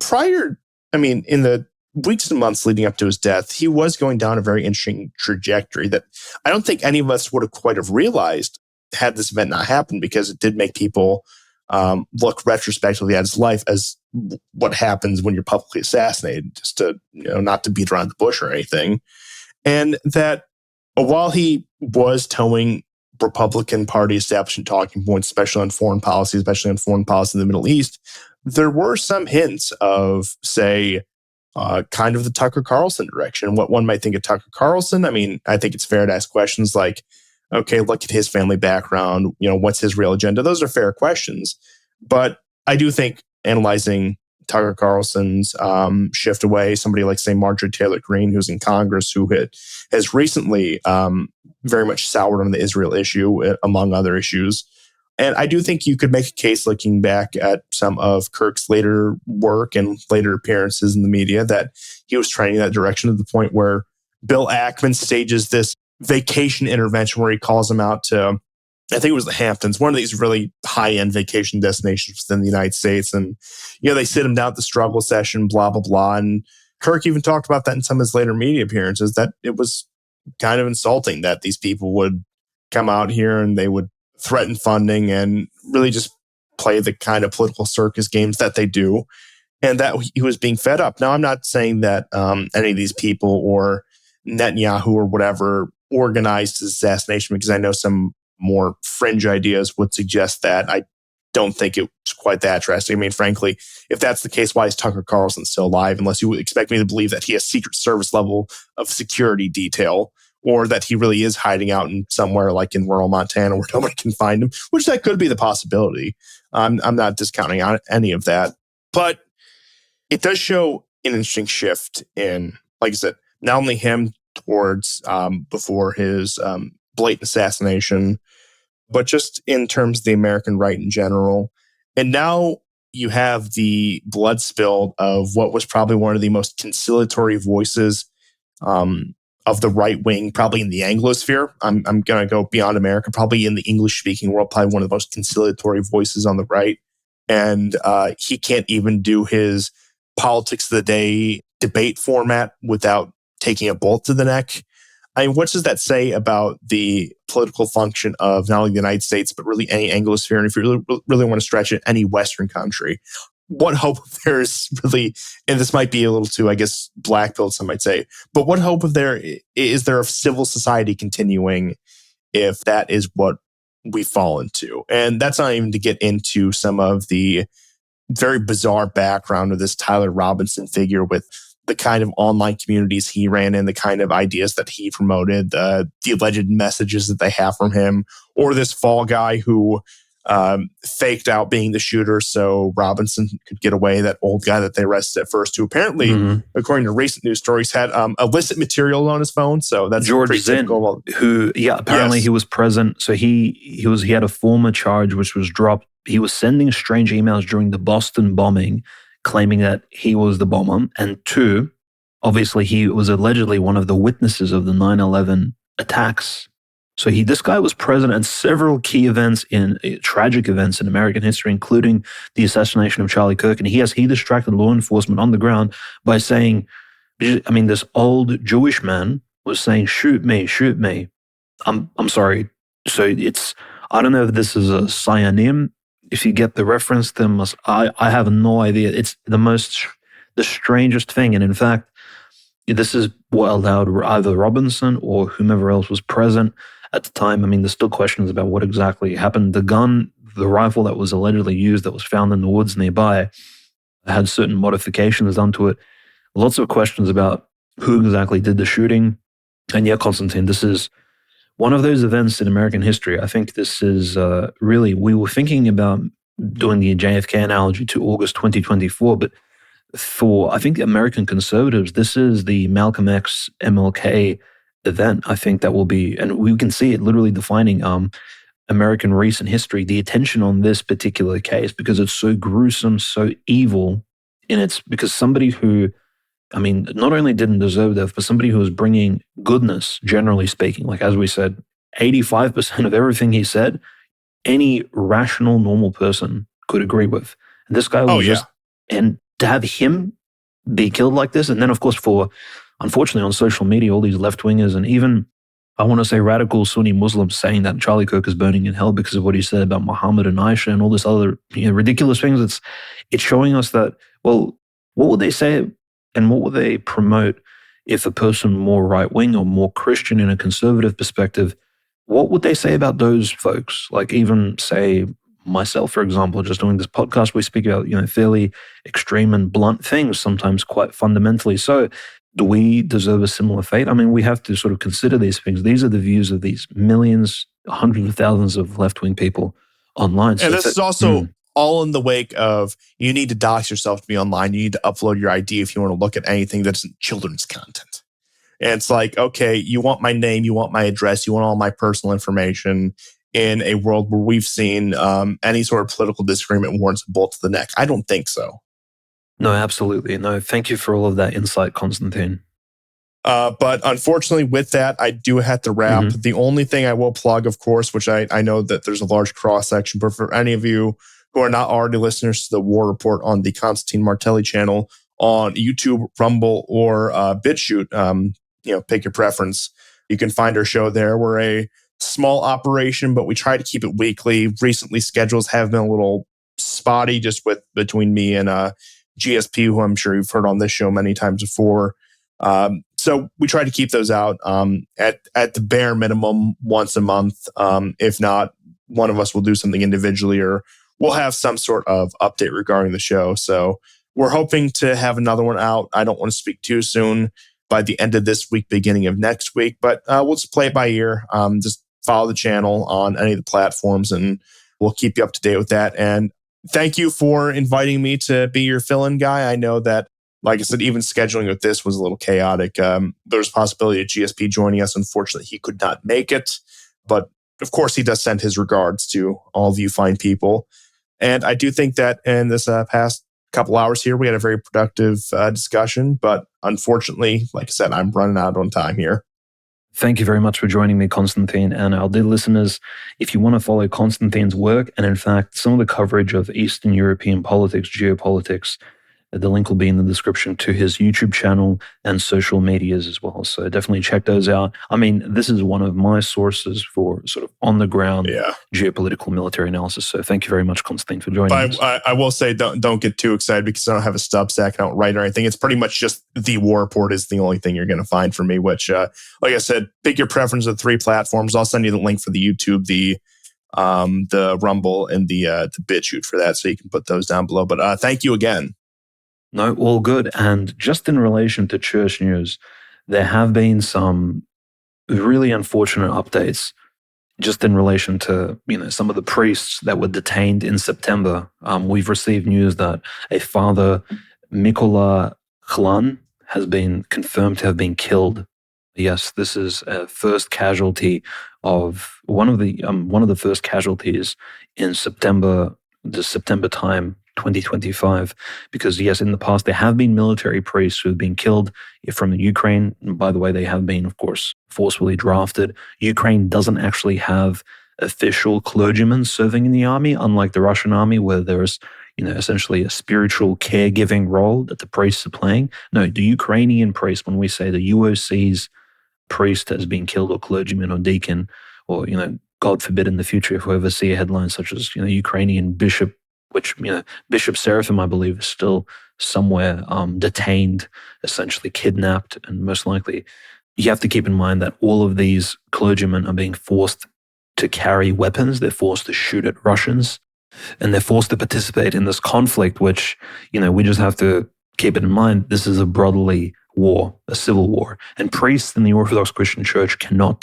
prior, in the weeks and months leading up to his death, he was going down a very interesting trajectory that I don't think any of us would have quite have realized had this event not happened, because it did make people look retrospectively at his life as what happens when you're publicly assassinated, just to, not to beat around the bush or anything. And that while he was towing Republican Party establishment talking points, especially on foreign policy in the Middle East, there were some hints of, say, kind of the Tucker Carlson direction. What one might think of Tucker Carlson, I think it's fair to ask questions like, okay, look at his family background, what's his real agenda? Those are fair questions. But I do think analyzing Tucker Carlson's shift away, somebody like, say, Marjorie Taylor Greene, who's in Congress, who has recently very much soured on the Israel issue, among other issues. And I do think you could make a case looking back at some of Kirk's later work and later appearances in the media that he was trending that direction, to the point where Bill Ackman stages this vacation intervention where he calls him out to, I think it was the Hamptons, one of these really high-end vacation destinations within the United States. And, they sit him down at the struggle session, blah, blah, blah. And Kirk even talked about that in some of his later media appearances, that it was kind of insulting that these people would come out here and they would threaten funding and really just play the kind of political circus games that they do, and that he was being fed up. Now, I'm not saying that any of these people or Netanyahu or whatever organized his assassination, because I know some more fringe ideas would suggest that. I don't think it was quite that drastic. Frankly, if that's the case, why is Tucker Carlson still alive? Unless you would expect me to believe that he has Secret Service level of security detail, or that he really is hiding out in somewhere like in rural Montana where nobody can find him, which that could be the possibility. I'm not discounting on any of that. But it does show an interesting shift in, like I said, not only him towards before his blatant assassination, but just in terms of the American right in general. And now you have the blood spill of what was probably one of the most conciliatory voices of the right wing, probably in the Anglosphere. I'm going to go beyond America, probably in the English-speaking world, probably one of the most conciliatory voices on the right. And he can't even do his politics of the day debate format without taking a bullet to the neck. I mean, what does that say about the political function of not only the United States, but really any Anglosphere? And if you really want to stretch it, any Western country? What hope there is really, and this might be a little too, I guess, black-pilled, some might say, but what hope is there of civil society continuing if that is what we fall into? And that's not even to get into some of the very bizarre background of this Tyler Robinson figure with the kind of online communities he ran in, the kind of ideas that he promoted, the alleged messages that they have from him, or this fall guy who faked out being the shooter so Robinson could get away, that old guy that they arrested at first, who apparently, according to recent news stories, had illicit material on his phone. So that's George Zinn, who, apparently he was present. So he had a former charge which was dropped. He was sending strange emails during the Boston bombing, claiming that he was the bomber. And two, obviously he was allegedly one of the witnesses of the 9/11 attacks. So this guy was present at several key events, tragic events in American history, including the assassination of Charlie Kirk. And he distracted law enforcement on the ground by saying, I mean, this old Jewish man was saying, shoot me, shoot me. I'm sorry. So I don't know if this is a synonym. If you get the reference, then I have no idea. It's the strangest thing. And in fact, this is what allowed either Robinson or whomever else was present at the time. I mean, there's still questions about what exactly happened. The rifle that was allegedly used, that was found in the woods nearby, had certain modifications done to it. Lots of questions about who exactly did the shooting. And yeah, Constantine, this is one of those events in American history. I think this is really, we were thinking about doing the JFK analogy to August 2024, but for, I think, American conservatives, this is the Malcolm X MLK event. I think that will be, and we can see it literally defining American recent history, the attention on this particular case, because it's so gruesome, so evil, and it's because somebody who, I mean, not only didn't deserve death, but somebody who was bringing goodness, generally speaking. Like, as we said, 85% of everything he said, any rational, normal person could agree with. And this guy was and to have him be killed like this, and then, of course, unfortunately, on social media, all these left-wingers and even, I want to say, radical Sunni Muslims saying that Charlie Kirk is burning in hell because of what he said about Muhammad and Aisha and all this other ridiculous things. It's showing us that, well, what would they say and what would they promote if a person more right-wing or more Christian in a conservative perspective, what would they say about those folks? Like, even, say, myself, for example, just doing this podcast, we speak about, fairly extreme and blunt things, sometimes quite fundamentally. So do we deserve a similar fate? I mean, we have to sort of consider these things. These are the views of these millions, hundreds of thousands of left-wing people online. And this is also all in the wake of, you need to dox yourself to be online. You need to upload your ID if you want to look at anything that isn't children's content. And it's like, okay, you want my name, you want my address, you want all my personal information in a world where we've seen any sort of political disagreement warrants a bullet to the neck. I don't think so. No, absolutely. No, thank you for all of that insight, Constantine. But unfortunately, with that, I do have to wrap. The only thing I will plug, of course, which I know that there's a large cross-section, but for any of you who are not already listeners to the War Report on the Constantine Martelli channel on YouTube, Rumble, or BitChute, pick your preference. You can find our show there. We're a small operation, but we try to keep it weekly. Recently, schedules have been a little spotty just between me and GSP, who I'm sure you've heard on this show many times before. So we try to keep those out at the bare minimum once a month. If not, one of us will do something individually, or we'll have some sort of update regarding the show. So we're hoping to have another one out. I don't want to speak too soon. by the end of this week, beginning of next week. But we'll just play it by ear. Just follow the channel on any of the platforms, and we'll keep you up to date with that. And thank you for inviting me to be your fill-in guy. I know that, like I said, even scheduling with this was a little chaotic. There's a possibility of GSP joining us. Unfortunately, he could not make it. But of course, he does send his regards to all of you fine people. And I do think that in this past couple hours here, we had a very productive discussion. But unfortunately, like I said, I'm running out on time here. Thank you very much for joining me, Constantine. And our dear listeners, if you want to follow Constantine's work, and in fact, some of the coverage of Eastern European politics, geopolitics, the link will be in the description to his YouTube channel and social medias as well. So definitely check those out. I mean, this is one of my sources for sort of on-the-ground geopolitical military analysis. So thank you very much, Constantine, for joining us. I will say, don't get too excited because I don't have a Substack, I don't write or anything. It's pretty much just the War Report is the only thing you're going to find for me, which, like I said, pick your preference of the 3 platforms. I'll send you the link for the YouTube, the Rumble, and the BitChute for that, so you can put those down below. But thank you again. No, all good. And just in relation to church news, there have been some really unfortunate updates just in relation to, some of the priests that were detained in September. We've received news that a Father Mikola Chlan has been confirmed to have been killed. Yes, this is a first casualty of one of the first casualties in September, the September time, 2025, because yes, in the past there have been military priests who have been killed from Ukraine. And by the way, they have been, of course, forcefully drafted. Ukraine doesn't actually have official clergymen serving in the army, unlike the Russian army, where there's essentially a spiritual caregiving role that the priests are playing. No, the Ukrainian priest, when we say the UOC's priest has been killed, or clergyman or deacon, or God forbid in the future if we ever see a headline such as Ukrainian bishop, which, Bishop Seraphim, I believe, is still somewhere detained, essentially kidnapped, and most likely you have to keep in mind that all of these clergymen are being forced to carry weapons. They're forced to shoot at Russians, and they're forced to participate in this conflict, which, we just have to keep it in mind. This is a brotherly war, a civil war, and priests in the Orthodox Christian Church cannot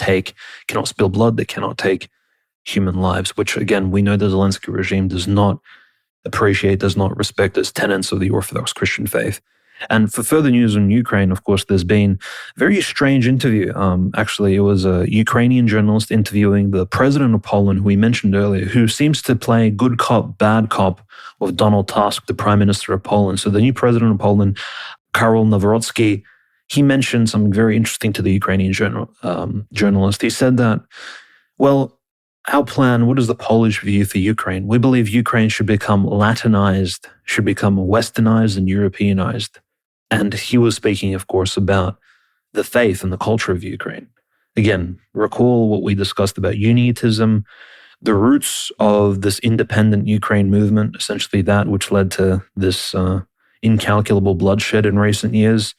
spill blood. They cannot take human lives, which, again, we know the Zelensky regime does not appreciate, does not respect as tenets of the Orthodox Christian faith. And for further news on Ukraine, of course, there's been a very strange interview. Actually, it was a Ukrainian journalist interviewing the president of Poland, who we mentioned earlier, who seems to play good cop, bad cop with Donald Tusk, the prime minister of Poland. So the new president of Poland, Karol Nawrocki, he mentioned something very interesting to the Ukrainian journalist. He said that, well, our plan, what is the Polish view for Ukraine? We believe Ukraine should become Latinized, should become Westernized and Europeanized. And he was speaking, of course, about the faith and the culture of Ukraine. Again, recall what we discussed about Unionism, the roots of this independent Ukraine movement, essentially that which led to this incalculable bloodshed in recent years.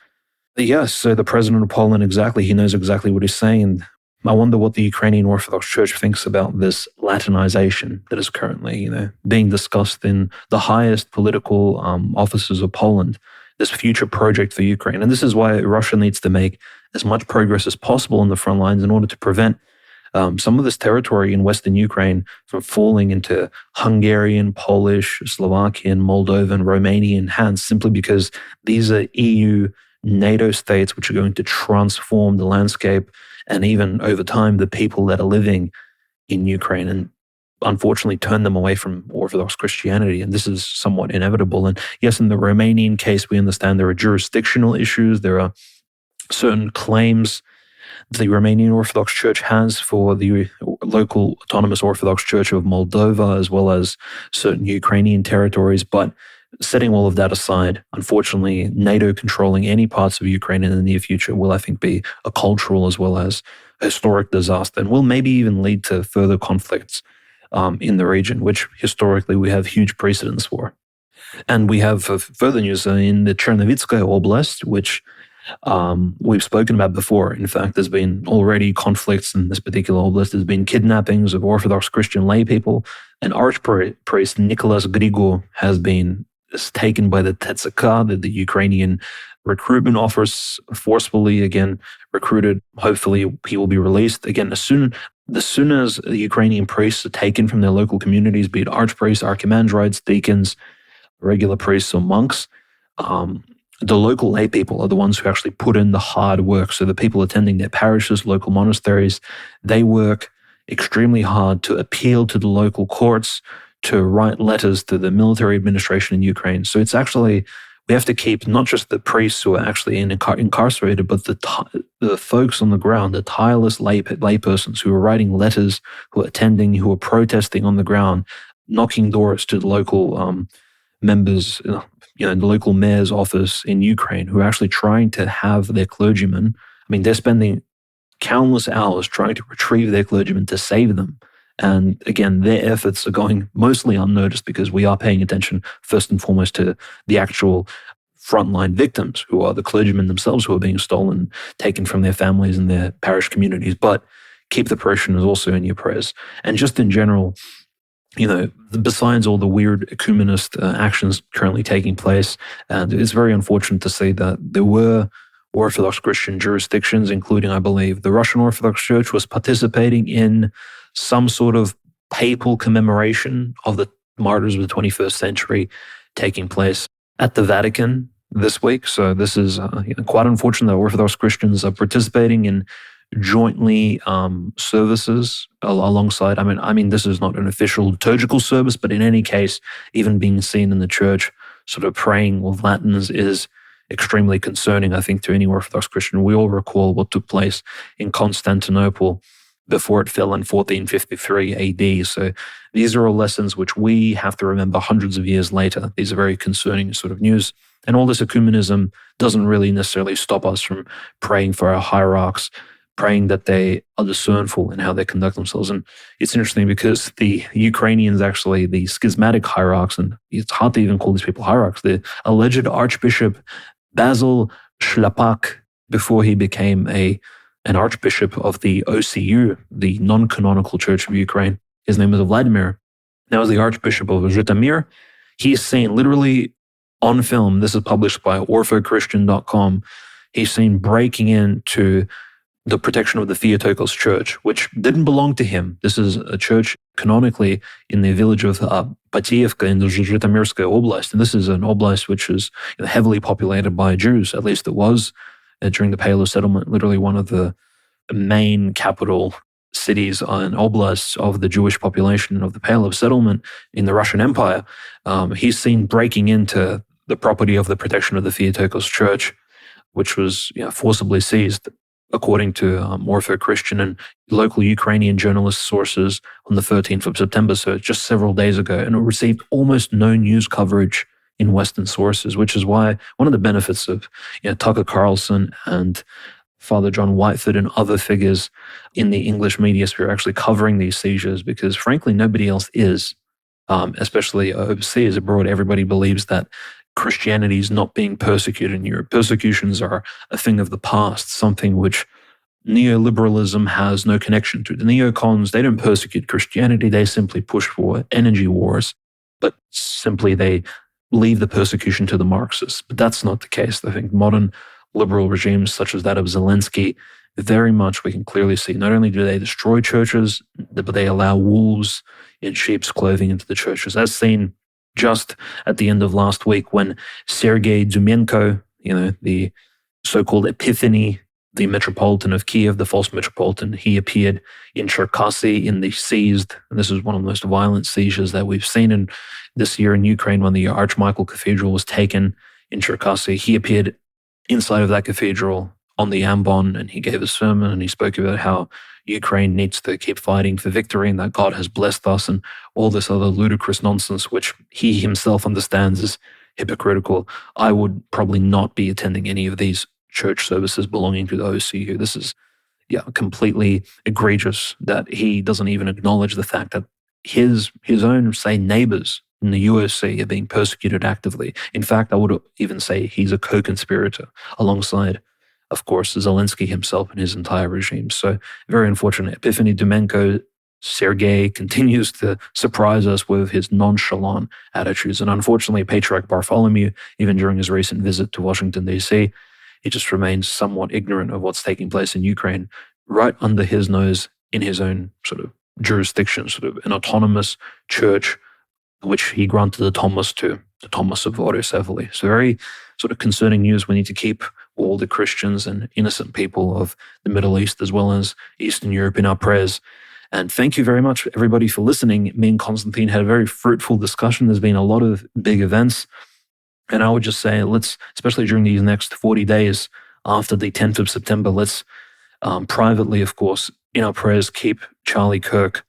Yes, so the president of Poland, he knows exactly what he's saying. I wonder what the Ukrainian Orthodox Church thinks about this Latinization that is currently, being discussed in the highest political offices of Poland, this future project for Ukraine. And this is why Russia needs to make as much progress as possible on the front lines in order to prevent some of this territory in Western Ukraine from falling into Hungarian, Polish, Slovakian, Moldovan, Romanian hands, simply because these are EU, NATO states which are going to transform the landscape and even over time, the people that are living in Ukraine, and unfortunately turn them away from Orthodox Christianity. And this is somewhat inevitable. And yes, in the Romanian case, we understand there are jurisdictional issues. There are certain claims the Romanian Orthodox Church has for the local autonomous Orthodox Church of Moldova, as well as certain Ukrainian territories. But setting all of that aside, unfortunately, NATO controlling any parts of Ukraine in the near future will, I think, be a cultural as well as a historic disaster, and will maybe even lead to further conflicts in the region, which historically we have huge precedents for. And we have further news in the Chernivtskaya Oblast, which we've spoken about before. In fact, there's been already conflicts in this particular oblast. There's been kidnappings of Orthodox Christian lay people, and Archpriest Nicholas Grigor has been is taken by the TTSK, the Ukrainian recruitment office, forcefully again recruited. Hopefully he will be released. Again, as soon as the Ukrainian priests are taken from their local communities, be it archpriests, archimandrites, deacons, regular priests or monks, the local lay people are the ones who actually put in the hard work. So the people attending their parishes, local monasteries, they work extremely hard to appeal to the local courts, to write letters to the military administration in Ukraine. So it's actually, we have to keep not just the priests who are actually incarcerated, but the folks on the ground, the tireless lay persons who are writing letters, who are attending, who are protesting on the ground, knocking doors to the local members, the local mayor's office in Ukraine, who are actually trying to have their clergymen. I mean, they're spending countless hours trying to retrieve their clergymen to save them. And again, their efforts are going mostly unnoticed because we are paying attention first and foremost to the actual frontline victims, who are the clergymen themselves who are being stolen, taken from their families and their parish communities. But keep the parishioners also in your prayers. And just in general, besides all the weird ecumenist actions currently taking place, and it's very unfortunate to see that there were Orthodox Christian jurisdictions, including, I believe, the Russian Orthodox Church was participating in some sort of papal commemoration of the martyrs of the 21st century taking place at the Vatican this week. So this is quite unfortunate that Orthodox Christians are participating in jointly services alongside. I mean, this is not an official liturgical service, but in any case, even being seen in the church sort of praying with Latins is extremely concerning, I think, to any Orthodox Christian. We all recall what took place in Constantinople before it fell in 1453 AD. So these are all lessons which we have to remember hundreds of years later. These are very concerning sort of news. And all this ecumenism doesn't really necessarily stop us from praying for our hierarchs, praying that they are discernful in how they conduct themselves. And it's interesting because the Ukrainians, actually, the schismatic hierarchs, and it's hard to even call these people hierarchs, the alleged Archbishop Basil Shlapak, before he became an archbishop of the OCU, the non-canonical Church of Ukraine, his name is Vladimir. Now, as the Archbishop of Zhytomyr, he's seen literally on film, this is published by orthochristian.com, he's seen breaking into the protection of the Theotokos Church, which didn't belong to him. This is a church canonically in the village of Patievka in the Zhytomyrskaya Oblast. And this is an oblast which is heavily populated by Jews, at least it was during the Pale of Settlement, literally one of the main capital cities and oblasts of the Jewish population of the Pale of Settlement in the Russian Empire. He's seen breaking into the property of the protection of the Theotokos Church, which was forcibly seized, according to Ortho Christian and local Ukrainian journalist sources on the 13th of September, so just several days ago, and it received almost no news coverage in Western sources, which is why one of the benefits of Tucker Carlson and Father John Whiteford and other figures in the English media sphere actually covering these seizures, because frankly, nobody else is, especially overseas, abroad. Everybody believes that Christianity is not being persecuted in Europe. Persecutions are a thing of the past, something which neoliberalism has no connection to. The neocons, they don't persecute Christianity. They simply push for energy wars, but simply they leave the persecution to the Marxists. But that's not the case. I think modern liberal regimes such as that of Zelensky, very much we can clearly see, not only do they destroy churches, but they allow wolves in sheep's clothing into the churches. As seen just at the end of last week when Sergei Dyumenko, the so-called Epiphany, the Metropolitan of Kiev, the false Metropolitan, he appeared in Cherkasy in the seized, and this is one of the most violent seizures that we've seen in this year in Ukraine when the Archmichael Cathedral was taken in Cherkasy. He appeared inside of that cathedral on the ambon, and he gave a sermon, and he spoke about how Ukraine needs to keep fighting for victory and that God has blessed us, and all this other ludicrous nonsense, which he himself understands is hypocritical. I would probably not be attending any of these church services belonging to the OCU. This is completely egregious that he doesn't even acknowledge the fact that his own, say, neighbors in the USC are being persecuted actively. In fact, I would even say he's a co-conspirator alongside, of course, Zelensky himself and his entire regime. So very unfortunate. Epiphany Dyumenko Sergei continues to surprise us with his nonchalant attitudes. And unfortunately, Patriarch Bartholomew, even during his recent visit to Washington, D.C., he just remains somewhat ignorant of what's taking place in Ukraine, right under his nose in his own sort of jurisdiction, sort of an autonomous church, which he granted the Thomas to, the Thomas of Autocephaly. So very sort of concerning news. We need to keep all the Christians and innocent people of the Middle East as well as Eastern Europe in our prayers. And thank you very much, everybody, for listening. Me and Constantine had a very fruitful discussion. There's been a lot of big events. And I would just say, let's, especially during these next 40 days after the 10th of September, let's privately, of course, in our prayers, keep Charlie Kirk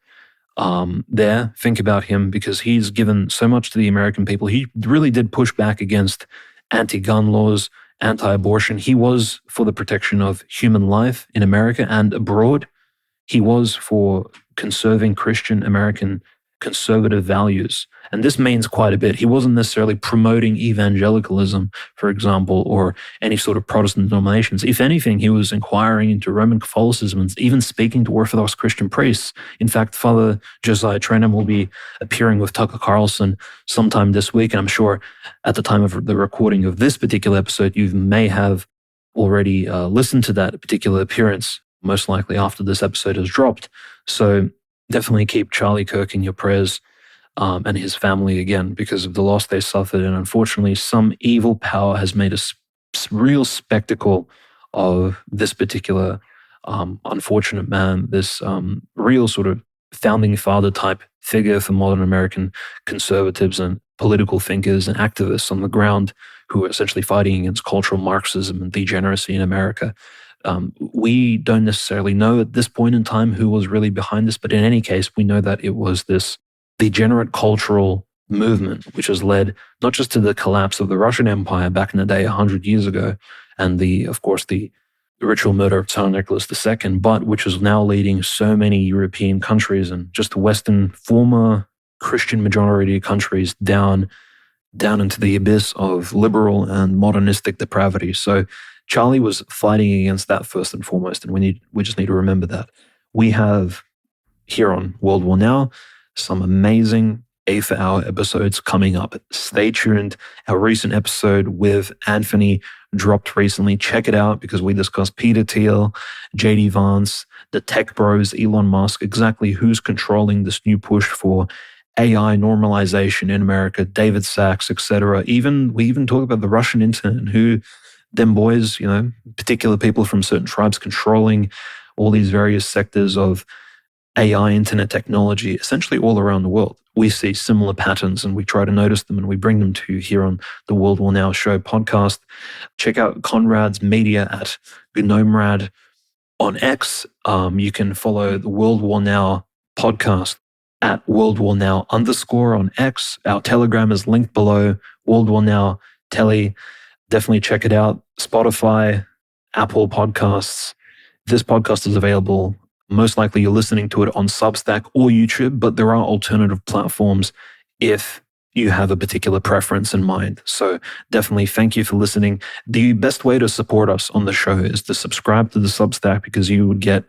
there. Think about him because he's given so much to the American people. He really did push back against anti-gun laws, anti-abortion. He was for the protection of human life in America and abroad. He was for conserving Christian American conservative values. And this means quite a bit. He wasn't necessarily promoting evangelicalism, for example, or any sort of Protestant denominations. If anything, he was inquiring into Roman Catholicism and even speaking to Orthodox Christian priests. In fact, Father Josiah Trenham will be appearing with Tucker Carlson sometime this week. And I'm sure at the time of the recording of this particular episode, you may have already listened to that particular appearance, most likely after this episode has dropped. So definitely keep Charlie Kirk in your prayers and his family again because of the loss they suffered. And unfortunately, some evil power has made a real spectacle of this particular unfortunate man, this real sort of founding father type figure for modern American conservatives and political thinkers and activists on the ground who are essentially fighting against cultural Marxism and degeneracy in America. We don't necessarily know at this point in time who was really behind this, but in any case, we know that it was this degenerate cultural movement, which has led not just to the collapse of the Russian Empire back in the day 100 years ago, and of course, the ritual murder of Tsar Nicholas II, but which is now leading so many European countries and just Western former Christian majority countries down into the abyss of liberal and modernistic depravity. So Charlie was fighting against that first and foremost, and we just need to remember that. We have here on World War Now some amazing A4 episodes coming up. Stay tuned. Our recent episode with Anthony dropped recently. Check it out because we discussed Peter Thiel, JD Vance, the tech bros, Elon Musk, exactly who's controlling this new push for AI normalization in America, David Sachs, etc. We even talk about the Russian internet and who them boys, particular people from certain tribes controlling all these various sectors of AI internet technology, essentially all around the world. We see similar patterns and we try to notice them and we bring them to you here on the World War Now Show podcast. Check out Conrad's media at GnomeRad on X. You can follow the World War Now podcast at World War Now _ on X. Our Telegram is linked below, World War Now Telly. Definitely check it out. Spotify, Apple Podcasts. This podcast is available. Most likely you're listening to it on Substack or YouTube, but there are alternative platforms if you have a particular preference in mind. So definitely thank you for listening. The best way to support us on the show is to subscribe to the Substack because you would get,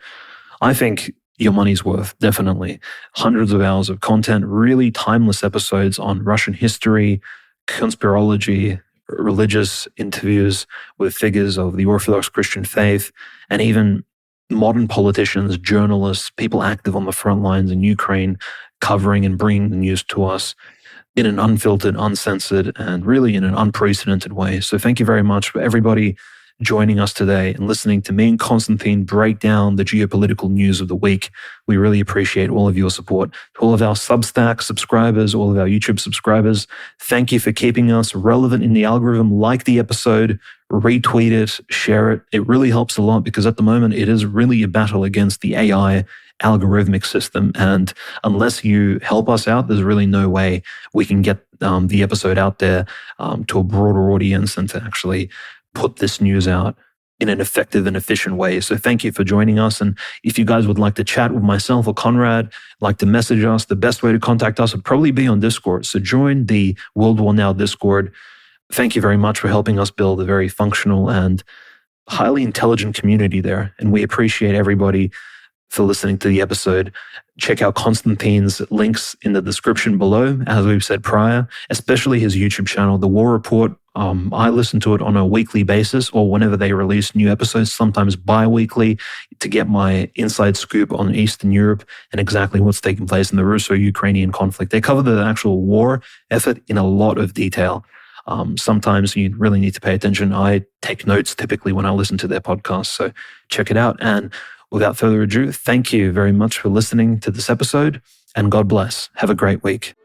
I think, your money's worth, definitely. Hundreds of hours of content, really timeless episodes on Russian history, conspirology, religious interviews with figures of the Orthodox Christian faith, and even modern politicians, journalists, people active on the front lines in Ukraine, covering and bringing the news to us in an unfiltered, uncensored, and really in an unprecedented way. So thank you very much for everybody joining us today and listening to me and Constantine break down the geopolitical news of the week. We really appreciate all of your support. To all of our Substack subscribers, all of our YouTube subscribers, thank you for keeping us relevant in the algorithm. Like the episode, retweet it, share it. It really helps a lot because at the moment it is really a battle against the AI algorithmic system. And unless you help us out, there's really no way we can get the episode out there to a broader audience and to actually put this news out in an effective and efficient way. So thank you for joining us. And if you guys would like to chat with myself or Conrad, like to message us, the best way to contact us would probably be on Discord. So join the World War Now Discord. Thank you very much for helping us build a very functional and highly intelligent community there. And we appreciate everybody for listening to the episode. Check out Constantine's links in the description below, as we've said prior, especially his YouTube channel, The War Report. I listen to it on a weekly basis or whenever they release new episodes, sometimes bi-weekly, to get my inside scoop on Eastern Europe and exactly what's taking place in the Russo-Ukrainian conflict. They cover the actual war effort in a lot of detail. Sometimes you really need to pay attention. I take notes typically when I listen to their podcast, so check it out. And without further ado, thank you very much for listening to this episode, and God bless. Have a great week.